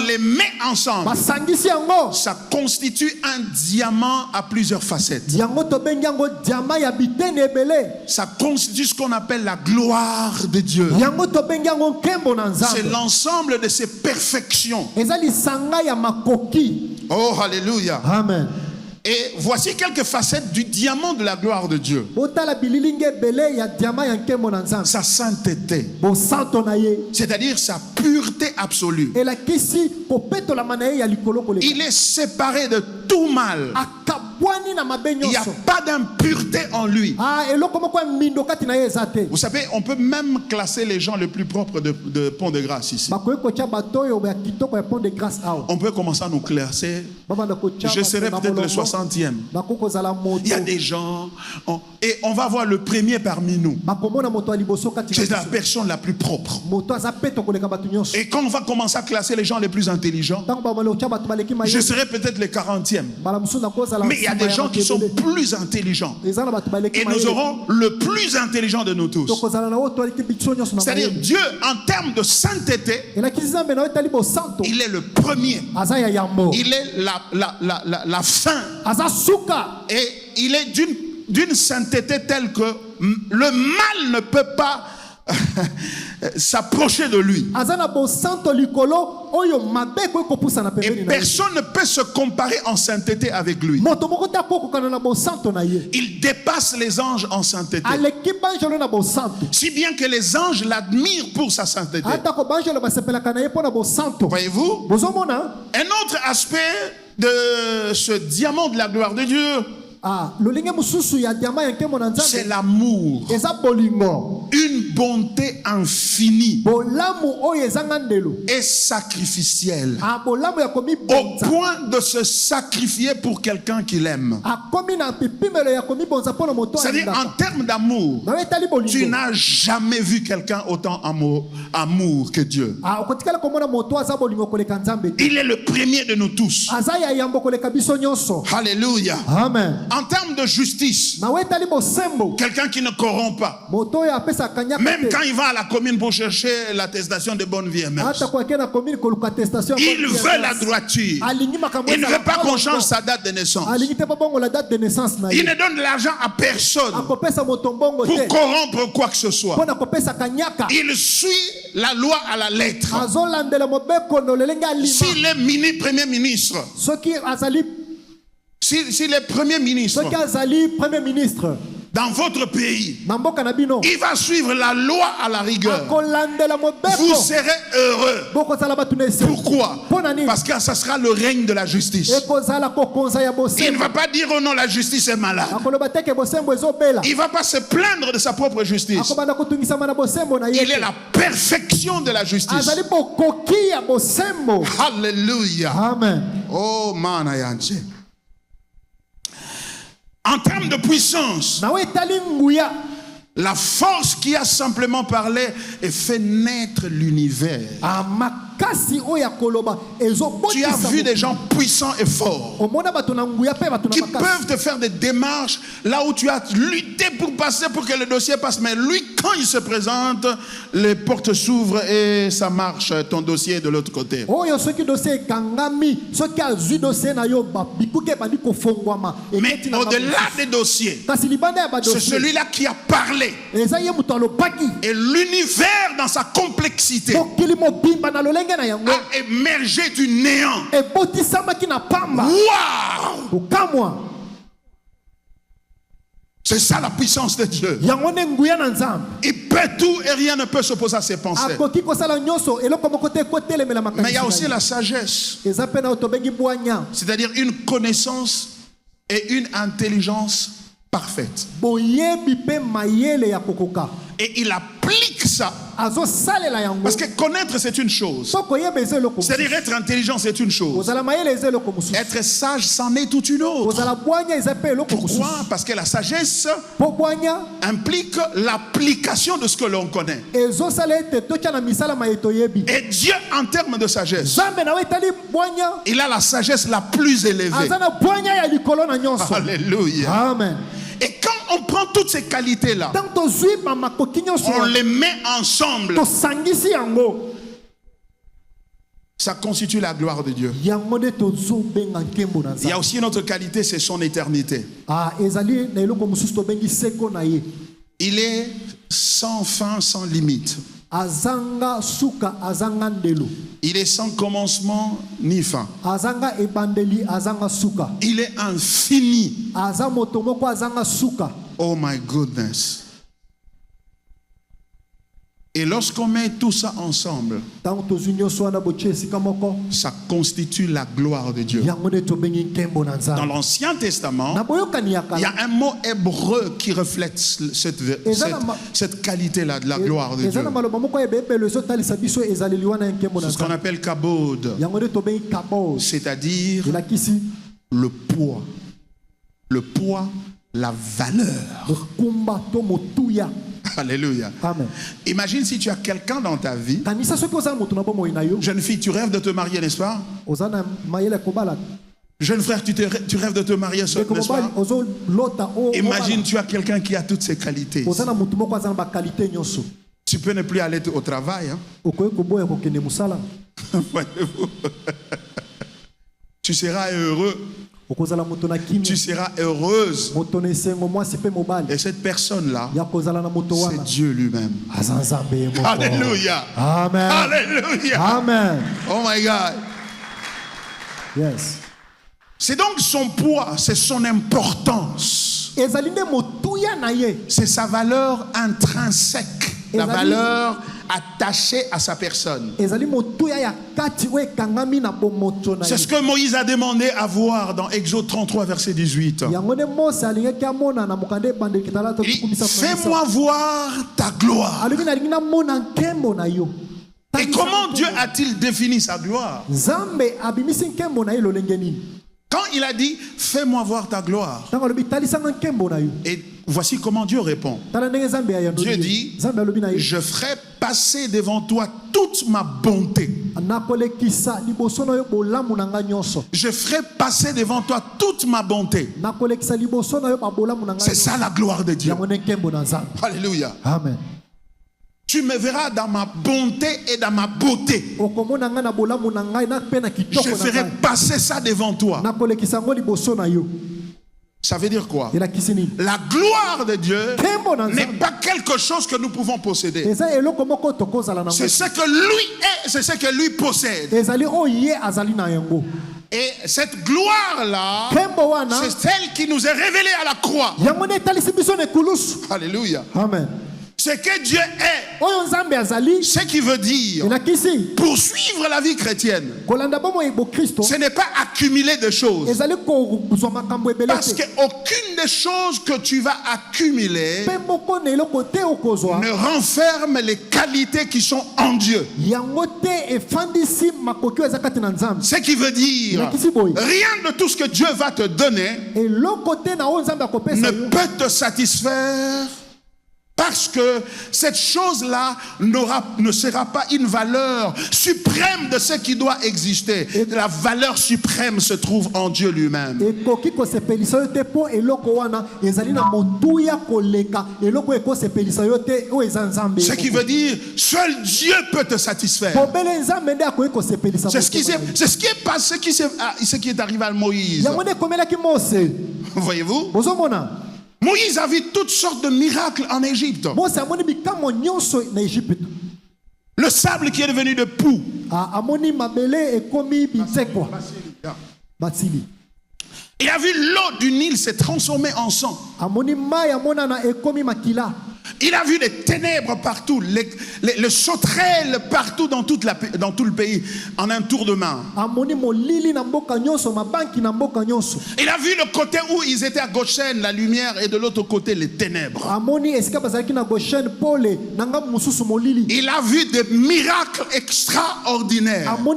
les met ensemble, ça constitue un diamant à plusieurs facettes. Ça constitue ce qu'on appelle la gloire de Dieu. C'est l'ensemble de ses perfections. Oh, alléluia. Amen. Et voici quelques facettes du diamant de la gloire de Dieu. Sa sainteté, c'est-à-dire sa pureté absolue. Il est séparé de tout mal. Il n'y a pas d'impureté en lui. Vous savez, on peut même classer les gens les plus propres de Pont-de-Grâce ici. On peut commencer à nous classer. Je serai peut-être le 60e. Il y a des gens, et on va voir le premier parmi nous. C'est la personne la plus propre. Et quand on va commencer à classer les gens les plus intelligents, je serai peut-être le 40e. Mais il y a des gens qui sont plus intelligents. Et nous aurons le plus intelligent de nous tous. C'est-à-dire Dieu, en termes de sainteté, il est le premier. Il est la fin. Et il est d'une sainteté telle que le mal ne peut pas s'approcher de lui. Et personne ne peut se comparer en sainteté avec lui. Il dépasse les anges en sainteté. Si bien que les anges l'admirent pour sa sainteté. Voyez-vous? Un autre aspect de ce diamant de la gloire de Dieu, c'est l'amour, une bonté infinie et sacrificielle, au point de se sacrifier pour quelqu'un qu'il aime. C'est-à-dire, en termes d'amour, tu n'as jamais vu quelqu'un autant amour que Dieu. Il est le premier de nous tous. Alléluia. Amen. En termes de justice, quelqu'un qui ne corrompt pas, même Même quand il va à la commune pour chercher l'attestation de bonne vie et mœurs, il veut la droiture. Il ne veut pas qu'on change sa date de naissance. Il ne donne de l'argent à personne pour corrompre quoi que ce soit. Il suit la loi à la lettre. S'il est premier ministre, s'il est premier ministre dans votre pays, il va suivre la loi à la rigueur. Vous serez heureux. Pourquoi? Parce que ça sera le règne de la justice. Il ne va pas dire oh non, la justice est malade. Il ne va pas se plaindre de sa propre justice. Il est la perfection de la justice. Alléluia. Amen. Oh manayanche. En termes de puissance, la force qui a simplement parlé et fait naître l'univers. Tu as vu des gens puissants et forts qui peuvent te faire des démarches là où tu as lutté pour passer, pour que le dossier passe. Mais lui, quand il se présente, les portes s'ouvrent et ça marche. Ton dossier est de l'autre côté. Mais au-delà des dossiers, c'est celui-là qui a parlé. Et l'univers dans sa complexité a émergé du néant. Waouh! C'est ça la puissance de Dieu. Il peut tout et rien ne peut s'opposer à ses pensées. Mais il y a aussi la sagesse, c'est-à-dire une connaissance et une intelligence parfaite. Et il applique ça. Parce que connaître c'est une chose. C'est-à-dire être intelligent c'est une chose. Être sage c'en est toute une autre. Pourquoi? Parce que la sagesse implique l'application de ce que l'on connaît. Et Dieu en termes de sagesse, il a la sagesse la plus élevée. Alléluia. Amen. Et quand on prend toutes ces qualités-là, on les met ensemble, ça constitue la gloire de Dieu. Il y a aussi une autre qualité, c'est son éternité. Il est sans fin, sans limite. Il est sans commencement ni fin. Il est infini. Oh my goodness. Et lorsqu'on met tout ça ensemble, ça constitue la gloire de Dieu. Dans l'Ancien Testament, il y a un mot hébreu qui reflète cette qualité-là de la gloire de Dieu. C'est ce qu'on appelle kabod, c'est-à-dire le poids. Le poids, la valeur. Alléluia. Amen. Imagine si tu as quelqu'un dans ta vie. Jeune fille, tu rêves de te marier, n'est-ce pas? Jeune frère, tu rêves de te marier, n'est-ce pas? Imagine tu as quelqu'un qui a toutes ces qualités. Tu peux ne plus aller au travail. Hein? Tu seras heureux. Tu seras heureuse. Et cette personne-là, c'est Dieu lui-même. Alléluia. Amen. Alléluia. Amen. Oh my God. Yes. C'est donc son poids, c'est son importance. C'est sa valeur intrinsèque, la valeur attachée à sa personne. C'est ce que Moïse a demandé à voir dans Exode 33, verset 18. Il dit, fais-moi voir ta gloire. Et comment Dieu a-t-il défini sa gloire? Quand il a dit, fais-moi voir ta gloire. Et voici comment Dieu répond. Dieu dit, je ferai passer devant toi toute ma bonté. Je ferai passer devant toi toute ma bonté. C'est ça la gloire de Dieu. Alléluia. Amen. Tu me verras dans ma bonté et dans ma beauté. Je ferai passer ça devant toi. Ça veut dire quoi? La gloire de Dieu n'est pas quelque chose que nous pouvons posséder. C'est ce que lui est, c'est ce que lui possède. Et cette gloire-là, c'est celle qui nous est révélée à la croix. Alléluia. Amen. Ce que Dieu est, ce qui veut dire poursuivre la vie chrétienne, ce n'est pas accumuler des choses. Parce qu'aucune des choses que tu vas accumuler ne renferme les qualités qui sont en Dieu. Ce qui veut dire rien de tout ce que Dieu va te donner ne peut te satisfaire. Parce que cette chose-là ne sera pas une valeur suprême de ce qui doit exister. La valeur suprême se trouve en Dieu lui-même. Ce qui veut dire, seul Dieu peut te satisfaire. C'est ce qui est passé, ce qui est arrivé à Moïse. Voyez-vous? Moïse a vu toutes sortes de miracles en Égypte. Le sable qui est devenu de poux. Il a vu l'eau du Nil s'est transformée en sang. Il a vu des ténèbres partout, le sauterelles partout dans tout le pays, en un tour de main. Il a vu le côté où ils étaient à Goshen, la lumière, et de l'autre côté, les ténèbres. Il a vu des miracles extraordinaires. Mais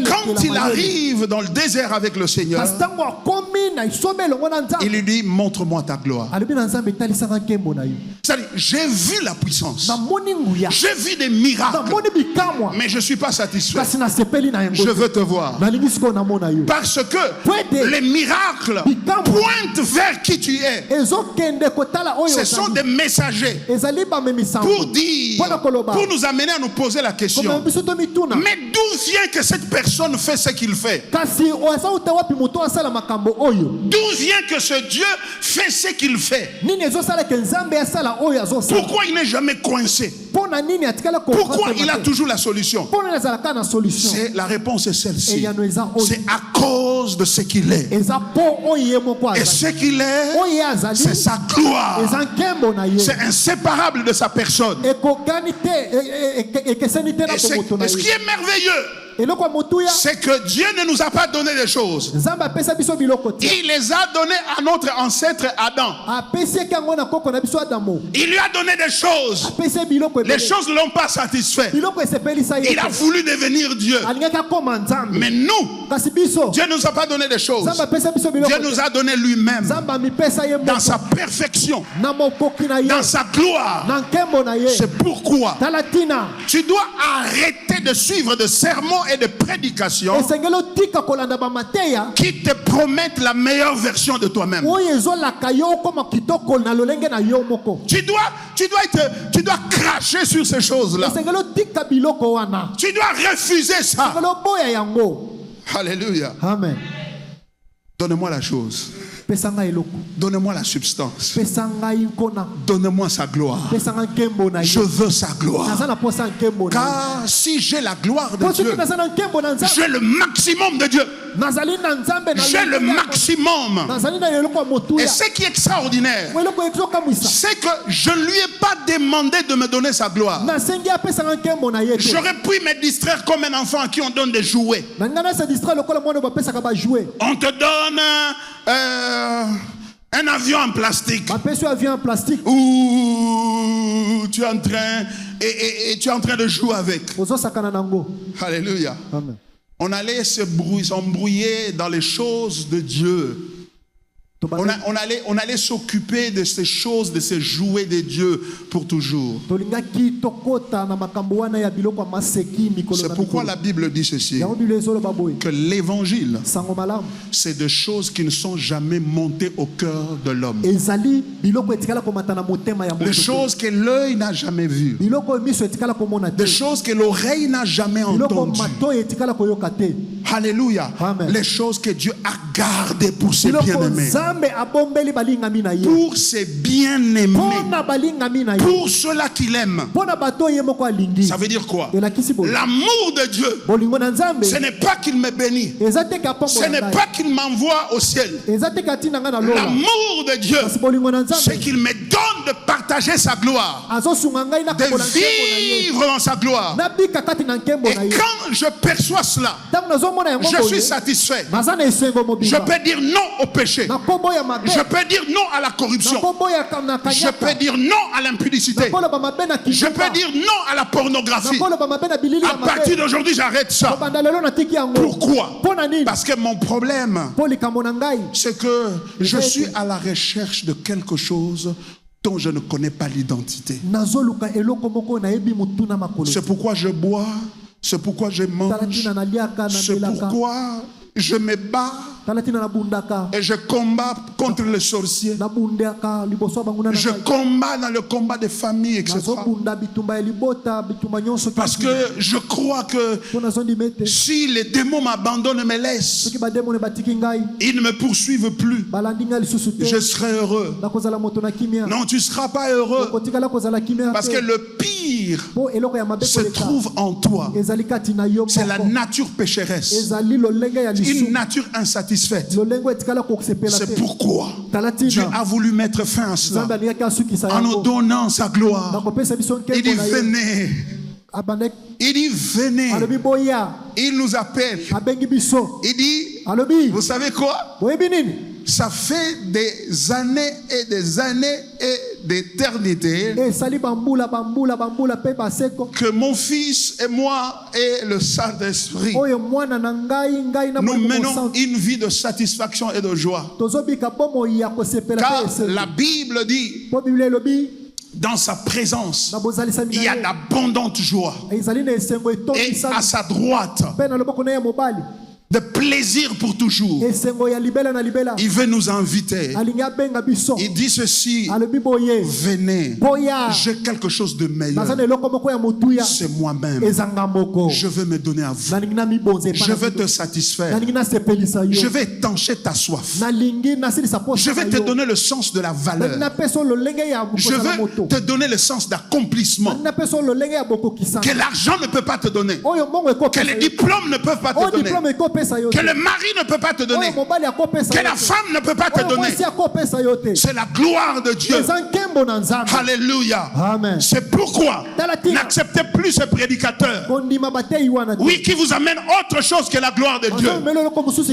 quand il arrive dans le désert avec le Seigneur, il lui dit, montre-moi ta gloire. C'est-à-dire, j'ai vu la puissance, j'ai vu des miracles, mais je ne suis pas satisfait. Je veux te voir. Parce que les miracles pointent vers qui tu es. Ce sont des messagers pour dire, pour nous amener à nous poser la question, mais d'où vient que cette personne fait ce qu'il fait? D'où vient que ce Dieu fait ce qu'il fait? Pourquoi il n'est jamais coincé? Pourquoi il a toujours la solution? La réponse est celle-ci. C'est à cause de ce qu'il est. Et ce qu'il est, c'est sa gloire. C'est inséparable de sa personne. Et ce qui est merveilleux, c'est que Dieu ne nous a pas donné des choses. Il les a données à notre ancêtre Adam. Il lui a donné des choses. Les choses ne l'ont pas satisfait. Il a voulu devenir Dieu. Mais nous, Dieu ne nous a pas donné des choses. Dieu nous a donné lui-même dans sa perfection, dans sa gloire. C'est pourquoi tu dois arrêter de suivre de sermons et de prédications qui te promettent la meilleure version de toi-même. Tu dois cracher sur ces choses-là. Tu dois refuser ça. Alléluia. Amen. Donne-moi la chose. Donne-moi la substance. Donne-moi sa gloire. Je veux sa gloire. Car si j'ai la gloire de Dieu, j'ai le maximum de Dieu. J'ai le maximum. Et ce qui est extraordinaire, c'est que je ne lui ai pas demandé de me donner sa gloire. J'aurais pu me distraire comme un enfant à qui on donne des jouets. On te donne un avion en plastique. Ouh, tu es en train et tu es en train de jouer avec. Alléluia. Amen. On allait s'embrouiller dans les choses de Dieu. On allait s'occuper de ces choses, de ces jouets de Dieu pour toujours. C'est pourquoi la Bible dit ceci, que l'évangile, c'est des choses qui ne sont jamais montées au cœur de l'homme. Des choses que l'œil n'a jamais vues. Des choses que l'oreille n'a jamais entendues. Alléluia. Amen. Les choses que Dieu a gardées pour ses bien-aimés. Pour ses bien-aimés. Pour ceux-là qu'il aime. Ça veut dire quoi? L'amour de Dieu, ce n'est pas qu'il me bénit. Ce n'est pas qu'il m'envoie au ciel. L'amour de Dieu, c'est qu'il me donne de partager sa gloire, de vivre dans sa gloire. Et quand je perçois cela, je suis satisfait. Je peux dire non au péché. Je peux dire non à la corruption. Je peux dire non à l'impudicité. Je peux dire non à la pornographie. À partir d'aujourd'hui, j'arrête ça. Pourquoi? Parce que mon problème, c'est que je suis à la recherche de quelque chose dont je ne connais pas l'identité. C'est pourquoi je bois, c'est pourquoi je mange, c'est pourquoi je me bats et je combats contre les sorciers. Je combats dans le combat des familles, etc. Parce que je crois que si les démons m'abandonnent et me laissent, ils ne me poursuivent plus. Je serai heureux. Non, tu ne seras pas heureux. Parce que le pire se trouve en toi. C'est la nature pécheresse. Une nature insatisfaite. C'est pourquoi Dieu a voulu mettre fin à cela en nous donnant sa gloire. Il dit venez. Il dit venez. Il nous appelle. Il dit, vous savez quoi? Ça fait des années et des années et d'éternité que mon fils et moi et le Saint-Esprit, nous menons une vie de satisfaction et de joie. Car la Bible dit, dans sa présence, il y a d'abondantes joies. Et à sa droite, de plaisir pour toujours. Il veut nous inviter. Il dit ceci, venez, j'ai quelque chose de meilleur. C'est moi-même. Je veux me donner à vous. Je veux te satisfaire. Je vais étancher ta soif. Je vais te donner le sens de la valeur. Je veux te donner le sens d'accomplissement que l'argent ne peut pas te donner, que les diplômes ne peuvent pas te donner, que le mari ne peut pas te donner, que la femme ne peut pas te donner. C'est la gloire de Dieu. Alléluia. C'est pourquoi n'acceptez plus ce prédicateur, oui, qui vous amène autre chose que la gloire de Dieu,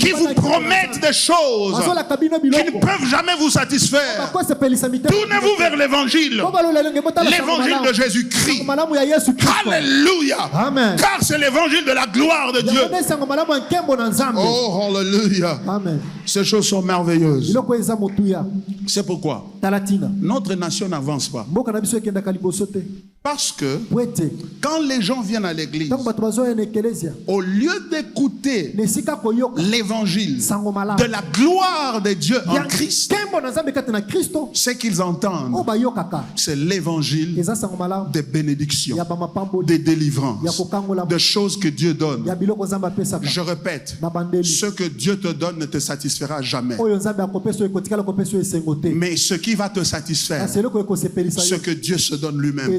qui vous promettent des choses qui ne peuvent jamais vous satisfaire. Tournez-vous vers l'évangile, l'évangile de Jésus-Christ. Alléluia. Car c'est l'évangile de la gloire de Dieu. Oh, alléluia. Amen. Ces choses sont merveilleuses. C'est pourquoi notre nation n'avance pas. Parce que quand les gens viennent à l'église, au lieu d'écouter l'évangile de la gloire de Dieu en Christ, ce qu'ils entendent, c'est l'évangile des bénédictions, des délivrances, des choses que Dieu donne. Je répète, ce que Dieu te donne ne te satisfera jamais. Mais ce qui va te satisfaire, ce que Dieu se donne lui-même.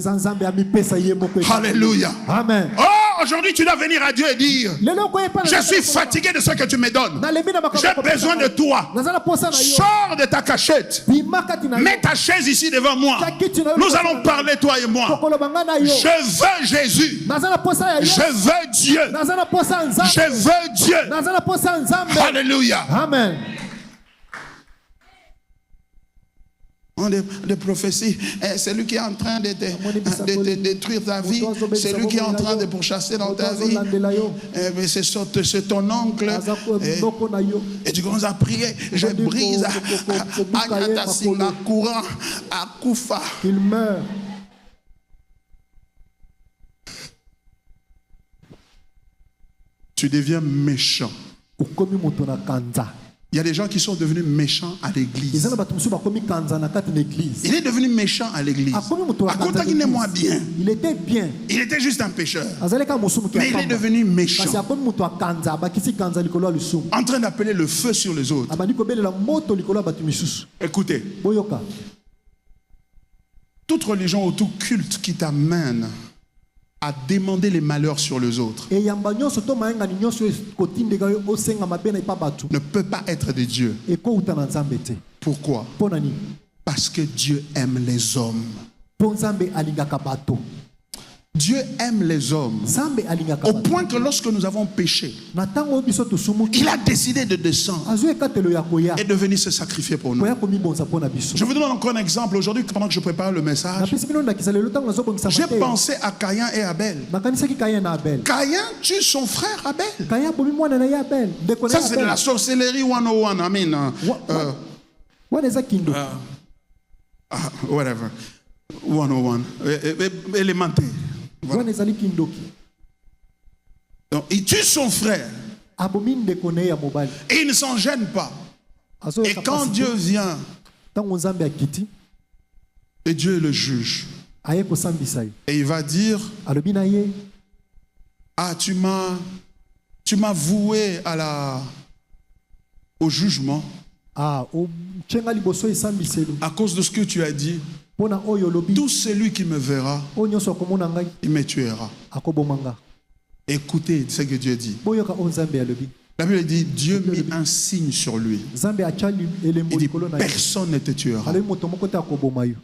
Alléluia. Amen. Oh, aujourd'hui tu dois venir à Dieu et dire, je suis fatigué de ce que tu me donnes. J'ai besoin de toi. Sors de ta cachette. Mets ta chaise ici devant moi. Nous allons parler toi et moi. Je veux Jésus. Je veux Dieu. Je veux Dieu. Alléluia. Amen. de prophéties. C'est lui qui est en train de détruire ta vie. C'est lui qui est en train de pourchasser dans ta vie. C'est ton oncle. Et tu commences à prier. Je brise à courant, à Koufa. qu'il meurt. Tu deviens méchant. Ukomi moto na kanza. Il y a des gens qui sont devenus méchants à l'église. Ezana bato musu bakomi kanza na kati na église. Il est devenu méchant à l'église. Akomi moto na À kanza. côté qu'il n'est moins bien. Il était bien. Il était juste un pécheur. Azaleka musumu ki Mais il est devenu méchant. Parce akomi moto kanza bakisi kanza likolo lisumu. En train d'appeler le feu sur les autres. Abandi ko belela moto likolo batu misusu. Écoutez, Boyoka. toute religion ou tout culte qui t'amène à demander les malheurs sur les autres E yamba nyonso to mayenga ni nyonso kotindeka yo osenga mabena ipa batu. ne peut pas être de Dieu. E ko uta na nzambe te. Pourquoi? Pona nini? Parce que Dieu aime les hommes. Po nzambe alingaka bato. Dieu aime les hommes Nzambe alingaka au bato. point que lorsque nous avons péché, Na tango biso tosumuki. il a décidé de descendre Azu ekatelo ya koya. et de venir se sacrifier pour nous. Koya komi bonza pona biso. Je vous donne encore un exemple. Aujourd'hui, pendant que je prépare le Na message, pesi bino ndakisa lelo tango azobongisa j'ai mateya. pensé à Caïn et Abel. Bakanisaki Kain na Abel. Caïn tue son frère Abel. Kain bomi mwana na ye Abel. Ndeko na Ça, ye c'est de la Abel. sorcellerie 101. I mean, Wana eza kindo. whatever. 101. Élémentaire. Voilà. Wana ezali kindoki. Donc, il tue son frère Abomi ndeko na ye ya mobali. et il ne s'en gêne pas. Azo Et quand Dieu vient, tango nzambe akiti et Dieu est le juge, aye kosambisa ye. et il va dire, Alobi na ye ah, tu m'as voué au jugement o chenga liboso esambiselo. à cause de ce que tu as dit. Pona oyo lobi Tout celui qui me verra, o nyonso akomona ngai il me tuera. akobomanga. Écoutez ce que Dieu dit. Boyoka o nzambe alobi. La Bible dit, Dieu mit un signe sur lui. Nzambe achali elembo Il dit, likolo na ye. personne ne te tuera. Alobi moto moko te akoboma yo.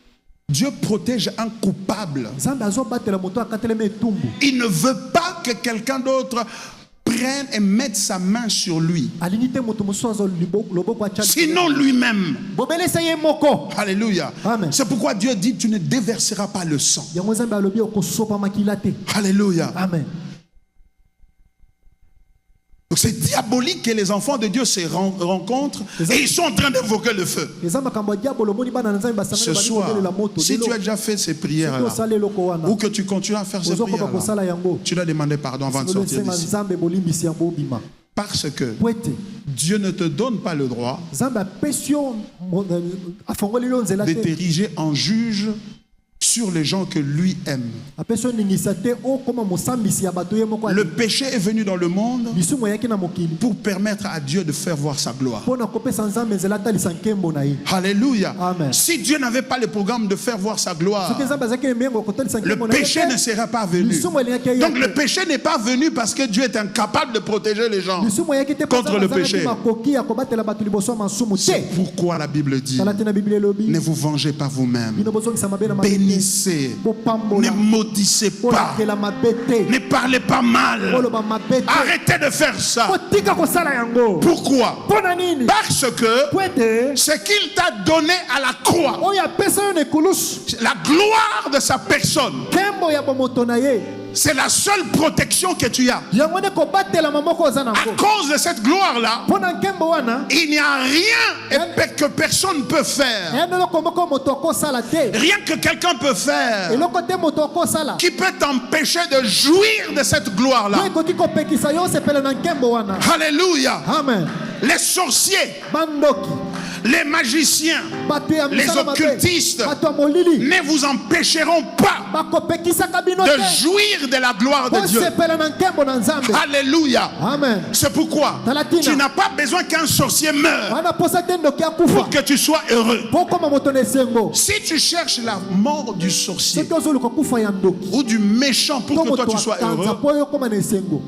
Dieu protège un coupable. Nzambe azobatela moto akatelema etumbu. Il ne veut pas que quelqu'un d'autre prenne et mette sa main sur lui. Alingi te moto mosusu azo loboko achali. Sinon lui-même. Bobelesa ye moko. Alléluia. Amen. C'est pourquoi Dieu dit, tu ne déverseras pas le sang. Yango nzambe alobi okosopa makila te. Alléluia. Amen. Donc c'est diabolique que les enfants de Dieu se rencontrent et ils sont en train d'évoquer le feu. Eza makambo ya diabolo moni bana na nzambe Ce basangana bani soir, kobelela moto. si tu as déjà fait ces prières-là, osala eloko wana. ou que tu continues à faire ces Ozokoba kosala prières-là, yango. tu dois demander pardon avant de sortir Senga d'ici. nzambe bolimbisi yango obima. Parce que Po ete Dieu ne te donne pas le droit nzambe apesi yo afongoli yo nzela de te. t'ériger en juge sur les gens que lui aime. Apesi yo ningisa te okoma mosambisi ya bato ye moko. Le péché est venu dans le monde Lisumu eyaki na mokili. pour permettre à Dieu de faire voir sa gloire. Mpona kopesa nzambe nzela atalisa nkembo na ye. Alléluia. Amen. Si Dieu n'avait pas le programme de faire voir sa gloire, Soki nzambe azalaki na emengo kotalisa le nkembo na ye péché ne te, serait pas venu. lisumu elingaki ye Donc te. le péché n'est pas venu parce que Dieu est incapable de protéger les gens. Lisumu eyaki te mpo contre nzambe le azalaki péché. makoki ya kobatela bato liboso ya masumu te. C'est pourquoi la Bible dit, Tala te na Biblia elobi ne vous vengez pas vous-même. bino bozongisa mabe na mabe te. Bénissez. Ne Bopambola maudissez pas. kolakela mabe te. Ne parlez pas mal. Koloba mabe te. Arrêtez de faire ça. Kotika kosala yango. Pourquoi? Mpona nini? Parce que Po ete ce qu'il t'a donné à la croix, oyo apesa yo na ekulusu la gloire de sa personne, nkembo ya bomoto na ye c'est la seule protection que tu as. yango nde kobatelama moko oza À nango. cause de cette gloire-là, Mpona nkembo wana il n'y a rien que personne ne peut faire. eya nde eloko moko moto akosala te. Rien que quelqu'un peut faire eloko te moto akosala qui peut t'empêcher de jouir de cette po gloire-là. ekoki kopekisa yo osepela na nkembo wana. Alléluia. Amen. Les sorciers, Bandoki les magiciens, bato ya les misala mabe occultistes bato ya molili ne vous empêcheront pas bakopekisaka bino de te jouir de la gloire de Dieu. osepela na nkembo na nzambe. Alléluia. Amen. C'est pourquoi Talatina. tu n'as pas besoin qu'un sorcier meure wana posa te ndoki akufa pour que tu sois heureux. po koma moto na esengo. Si tu cherches la mort du sorcier soki ozoluka kufa ya ndoki ou du méchant pour to que toi moto tu sois akanza heureux, po yo koma na esengo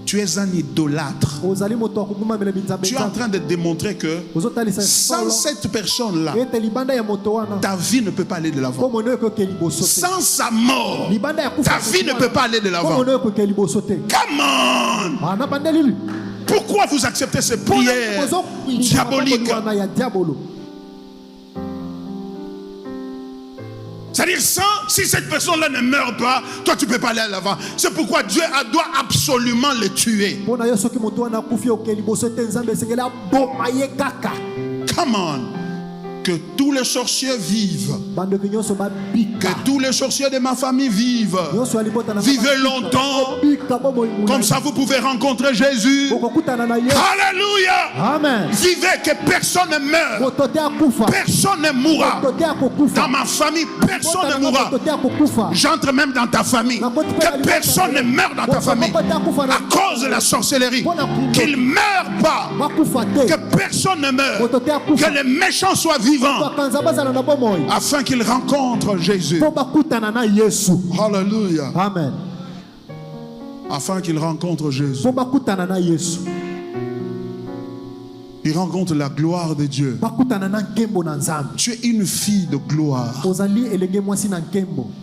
tu es un idolâtre. ozali moto akokumamela binzambe Tu es en train de démontrer que ozotalisa sans solo cette personne-là, ete libanda ya moto wana ta vie ne peut pas aller de l'avant. komo no ekoki liboso te. Sans sa mort, libanda ya kufa ta vie ne peut pas aller de l'avant. komo no ekoki liboso te. Come on! Ana bandelili Pourquoi vous acceptez ces prières diaboliques? wana ya diabolo. C'est-à-dire, si cette personne-là ne meurt pas, toi tu ne peux pas aller à l'avant. C'est pourquoi Dieu doit absolument le tuer. Come on. Que tous les sorciers vivent. Que tous les sorciers de ma famille vivent. Vivez longtemps. Comme ça vous pouvez rencontrer Jésus. Alléluia. Amen. Vivez que personne ne meurt. Personne ne mourra. Dans ma famille, personne ne mourra. J'entre même dans ta famille. Que personne ne meurt dans ta famille à cause de la sorcellerie. Qu'il ne meure pas. Que personne ne meure. Que les méchants soient vivants. Afin qu'il rencontre Jésus. Alléluia. Amen. Afin qu'il rencontre Jésus. Il rencontre la gloire de Dieu. Tu es une fille de gloire.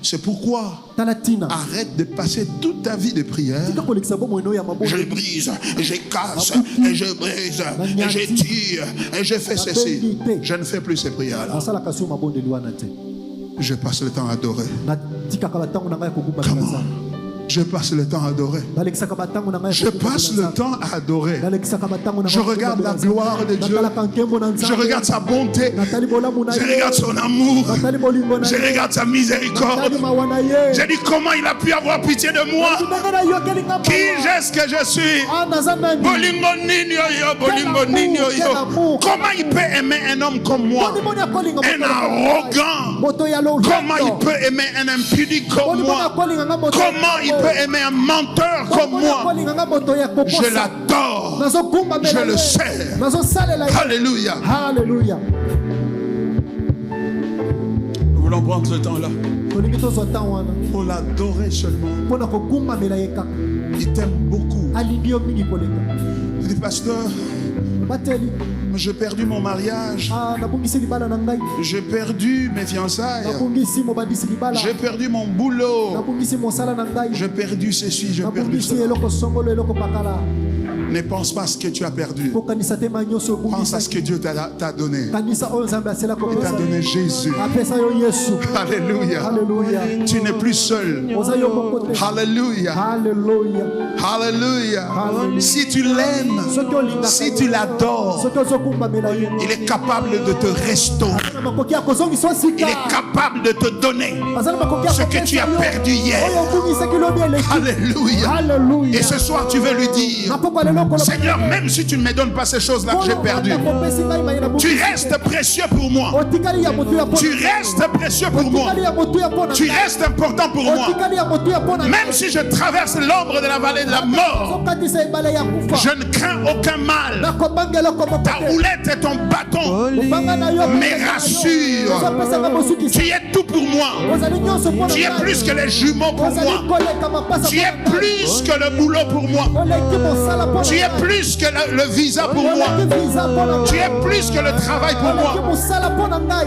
C'est pourquoi arrête de passer toute ta vie de prière. Je brise, je casse, et je brise, et je tire, et je fais ceci. Je ne fais plus ces prières-là. Je passe le temps à adorer. Comment? Je passe le temps à adorer. Je passe le temps à adorer. Je regarde la gloire de Dieu. Je regarde sa bonté. Je regarde son amour. Je regarde sa miséricorde. Je dis comment il a pu avoir pitié de moi. Qui est-ce que je suis? Comment il peut aimer un homme comme moi? Un arrogant. Comment il peut aimer un impudique comme moi? Comment il peut aimer un menteur comme moi? Je l'adore. Je le sers. Alléluia. Alléluia. Nous voulons prendre ce temps-là pour l'adorer seulement. Il t'aime beaucoup. Il dit, pasteur, j'ai perdu mon mariage. J'ai perdu mes fiançailles. J'ai perdu mon boulot. J'ai perdu ceci, j'ai perdu cela. Ne pense pas à ce que tu as perdu. Pense à ce que Dieu t'a donné. Il t'a donné Jésus. Alléluia. Tu n'es plus seul. Alléluia. Alléluia. Si tu l'aimes, si tu l'adores, il est capable de te restaurer. Il est capable de te donner ce que tu as perdu hier. Alléluia. Et ce soir, tu veux lui dire, Seigneur, même si tu ne me donnes pas ces choses-là que j'ai perdues, tu restes précieux pour moi. Tu restes précieux pour moi. Tu restes important pour moi. Même si je traverse l'ombre de la vallée de la mort, je ne crains aucun mal. Ta houlette et ton bâton me rassurent. Tu es tout pour moi. Tu es plus que les jumeaux pour moi. Tu es plus que le boulot pour moi. Tu es plus que le visa pour moi. Tu es plus que le travail pour moi.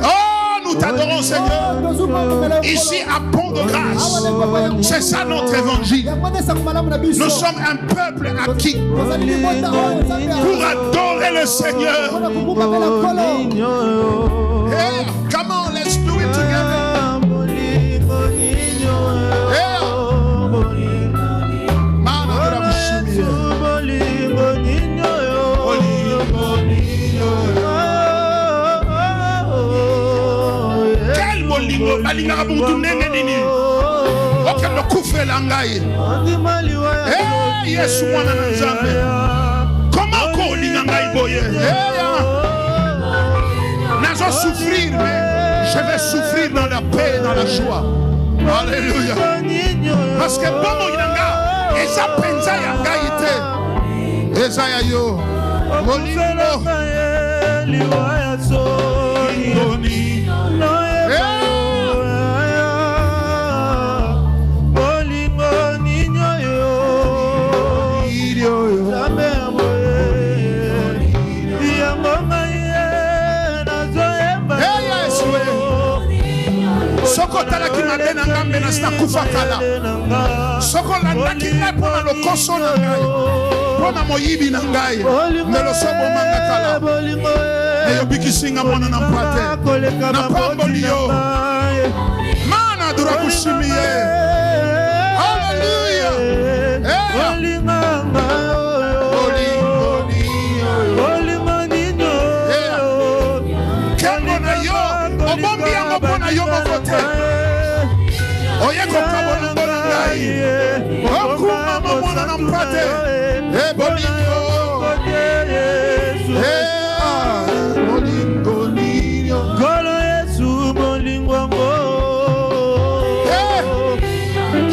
Oh, nous t'adorons, Seigneur. Ici, à Pont de Grâce, c'est ça notre évangile. Nous sommes un peuple acquis pour adorer le Seigneur. Hey, come on, let's do it together. Alingaka buntu ndenge nini okende kufela ngai Yesu mwana na Nzambe comment kolinga ngai boye nazo souffrir mais je vais souffrir dans la paix et dans la joie. Alléluia. Parce que bomo inanga eza penza ya ngai te eza ya yo molingo liwaya so Soko talaki mabe na ngambe na sina kufa kala. Soko landaki ngai pona lokoso na ngai. Pona moyibi na ngai. Melo sobo manga kala. Neyo bikisinga mwana na mpate. Na pamboli yo. Man durakushimiye. Hallelujah.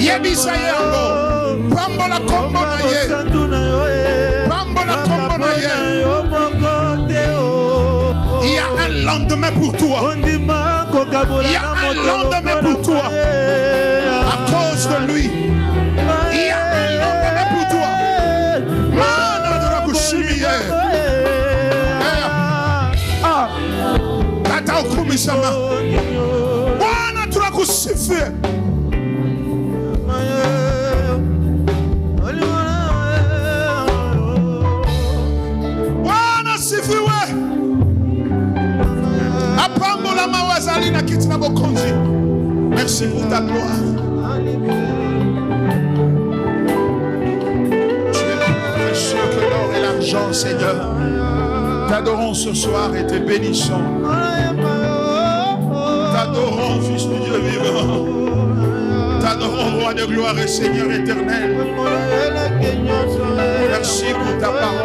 Yebisa yango pambola kombo na ye, pambola kombo na ye. Il y a un lendemain pour toi, il y a un lendemain pour toi à cause de lui. Il y a un lendemain pour toi. Mana durakushimiye. Tata okumisama Bwana turakusifia. Bwana sifiwe. Apambola mawazali na kiti na bokonzi. Merci pour ta gloire. Tu es plus précieux que l'or et l'argent, Seigneur. T'adorons ce soir et te bénissons. T'adorons, Fils du Dieu vivant. T'adorons, Roi de gloire et Seigneur éternel. Merci pour ta parole.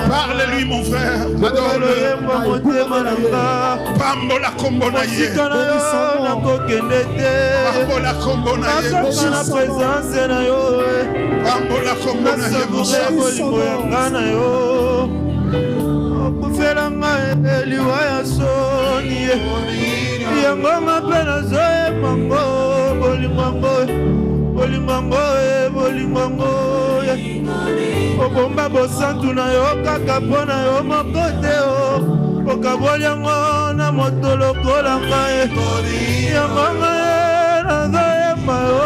Parle-lui, mon frère. Adore-le. Pambola kombo na ye. Pambola kombo na ye. Pambola kombo na ye. Obomba bosantu na yo kaka pona yo mokote o okaboli yango na moto lokola ngai yango ngai nazoyemba yo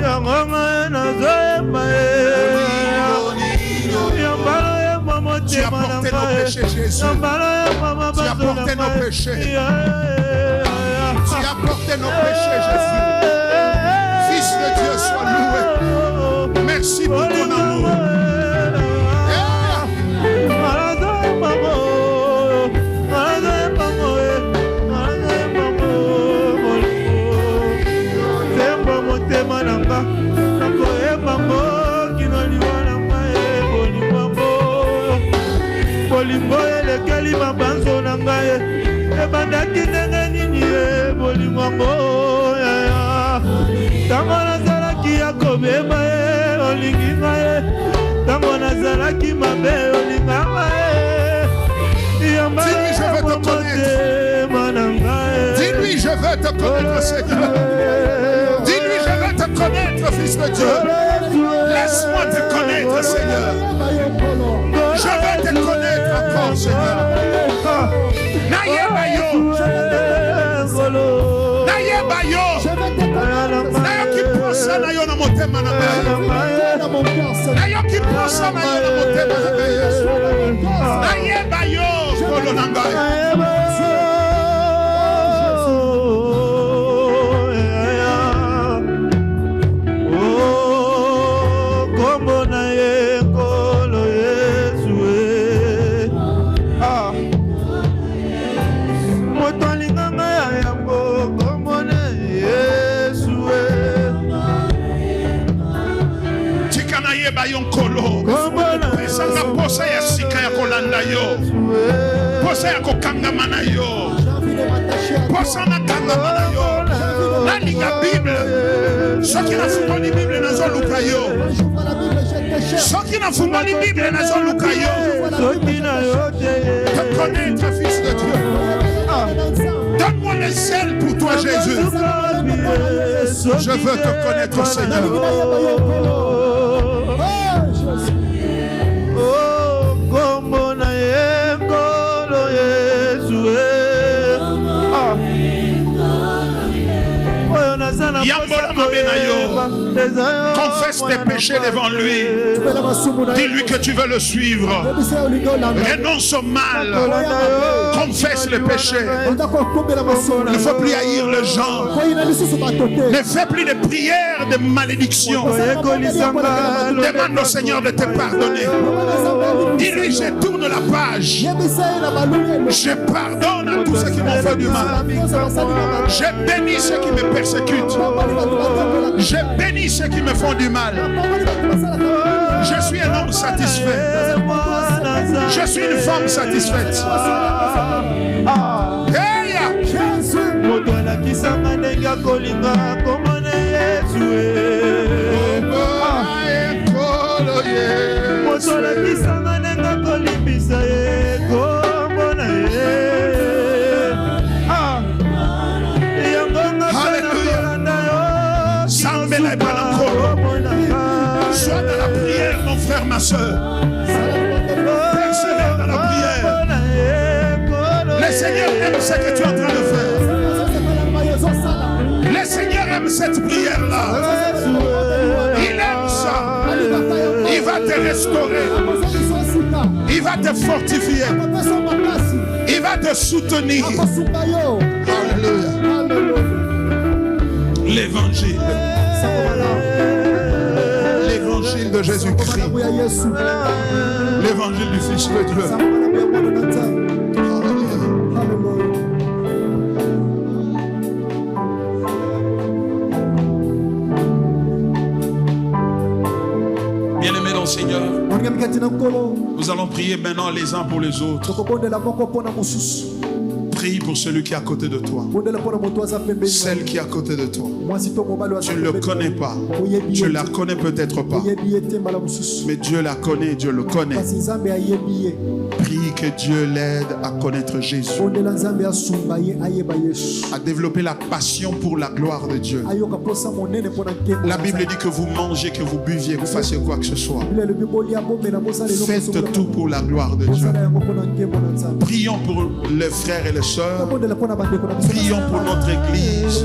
yango ngai nazoyemba yambalo yemba motema na ngai yambalo yemba mabazo na ngai. Tu as porté nos péchés, Jésus. Fils de Dieu, sois loué. Merci pour ton amour. Bolingo elekeli mabanzo na ngai ebandaki ndenge nini bolingo yango ntango nazalaki ya kobeba olingi ngai ntango nazalaki mabe olinga ngai yambala motema na ngai. Dis-lui, je veux te connaître, Seigneur. Dis-lui, je veux te connaître, Fils de Dieu. Laisse-moi te connaître, Seigneur. Je veux te connaître encore, Seigneur. Nayeba yo. Nayeba yo. Nayo ki posa na yo na motema na ngai. Nayo ki posa na yo na motema na ngai. Nayeba yo kolo na ngai. Posa ya sika ya kolanda yo, posa ya kokangama na yo, posa na kangama na yo. Nalinga Bible, soki nafungoli Bible nazoluka yo, soki nafungoli Bible nazoluka yo. Te connaître, Fils de Dieu. Donne-moi les ailes pour toi, Jésus. Je veux te connaître, Seigneur. Yambola Mabenayo. Confesse tes péchés devant lui. Dis-lui que tu veux le suivre. Renonce au mal. Confesse le péché. Ne faut plus haïr les gens. Ne fais plus de prières de malédiction. Demande au Seigneur de te pardonner. Dis-lui, je tourne la page. Je pardonne à tous ceux qui m'ont fait du mal. Je bénis ceux qui me persécutent. Je bénis ceux qui me font du mal. Je suis un homme satisfait. Je suis une femme satisfaite. Sois dans la prière, mon frère, ma soeur. Persévère dans la prière. Le Seigneur aime ce que tu es en train de faire. Le Seigneur aime cette prière-là. Il aime ça. Il va te restaurer. Il va te fortifier. Il va te soutenir. Alléluia. L'évangile. L'évangile de Jésus-Christ. L'évangile du Fils de Dieu. Bien-aimés dans le Seigneur, nous allons prier maintenant les uns pour les autres. Prie pour celui qui est à côté de toi, celle qui est à côté de toi. Tu ne le connais pas, tu la connais peut-être pas, mais Dieu la connaît, Dieu le connaît. Prie que Dieu l'aide à connaître Jésus, à développer la passion pour la gloire de Dieu. La Bible dit que vous mangez, que vous buviez, vous fassiez quoi que ce soit. Faites tout pour la gloire de Dieu. Prions pour les frères et les sœurs. Prions pour notre Église.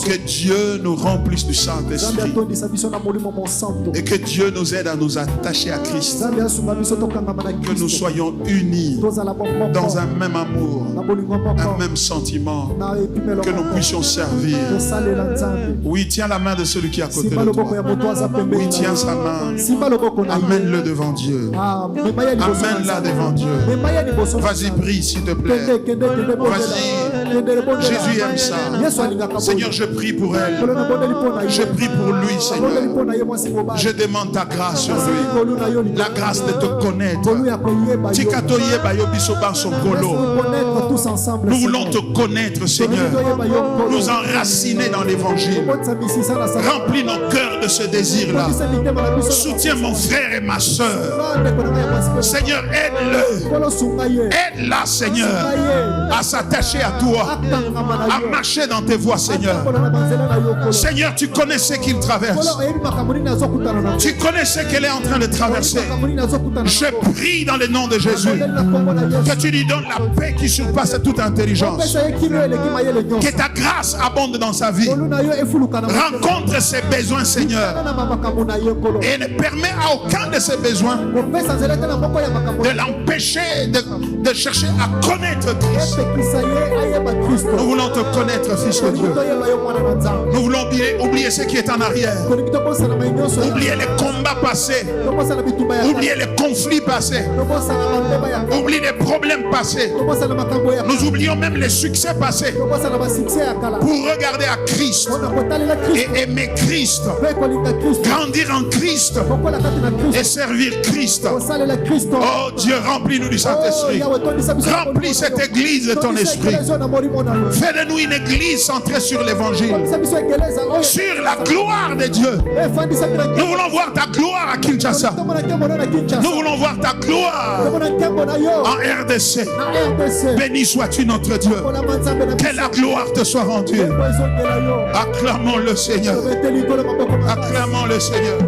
Que Dieu nous remplisse du Saint-Esprit. Et que Dieu nous aide à nous attacher à Christ. Que nous soyons unis dans un même amour, un même sentiment. Que nous puissions servir. Oui, tiens la main de celui qui est à côté de toi. Oui, tiens sa main. Amène-le devant Dieu. Amène-la devant Dieu. Vas-y, prie s'il te plaît. Vas-y. Jésus aime ça. Seigneur, je prie pour elle. Je prie pour lui, Seigneur. Je demande ta grâce sur lui. La grâce de te connaître. Nous voulons te connaître, Seigneur. Nous enraciner dans l'évangile. Remplis nos cœurs de ce désir-là. Soutiens mon frère et ma soeur. Seigneur, aide-le. Aide-la, Seigneur, à s'attacher à toi, à marcher dans tes voies, Seigneur. Seigneur, tu connais ce qu'il traverse. Tu connais ce qu'elle est en train de traverser. Je prie dans le nom de Jésus que tu lui donnes la paix qui surpasse toute intelligence. Que ta grâce abonde dans sa vie. Rencontre ses besoins, Seigneur, et ne permet à aucun de ses besoins de l'empêcher de chercher à connaître Christ. Nous voulons te connaître, Fils de Dieu. Nous voulons oublier ce qui est en arrière. Oublier les combats passés. Oublier les conflits passés. Oublier les problèmes passés. Nous oublions même les succès passés pour regarder à Christ et aimer Christ, grandir en Christ et servir Christ. Oh Dieu, remplis-nous du Saint-Esprit. Remplis cette église de ton esprit. Fais de nous une église centrée sur l'évangile, sur la gloire de Dieu. Nous voulons voir ta gloire à Kinshasa. Nous voulons voir ta gloire en RDC. Béni sois-tu notre Dieu. Que la gloire te soit rendue. Acclamons le Seigneur. Acclamons le Seigneur.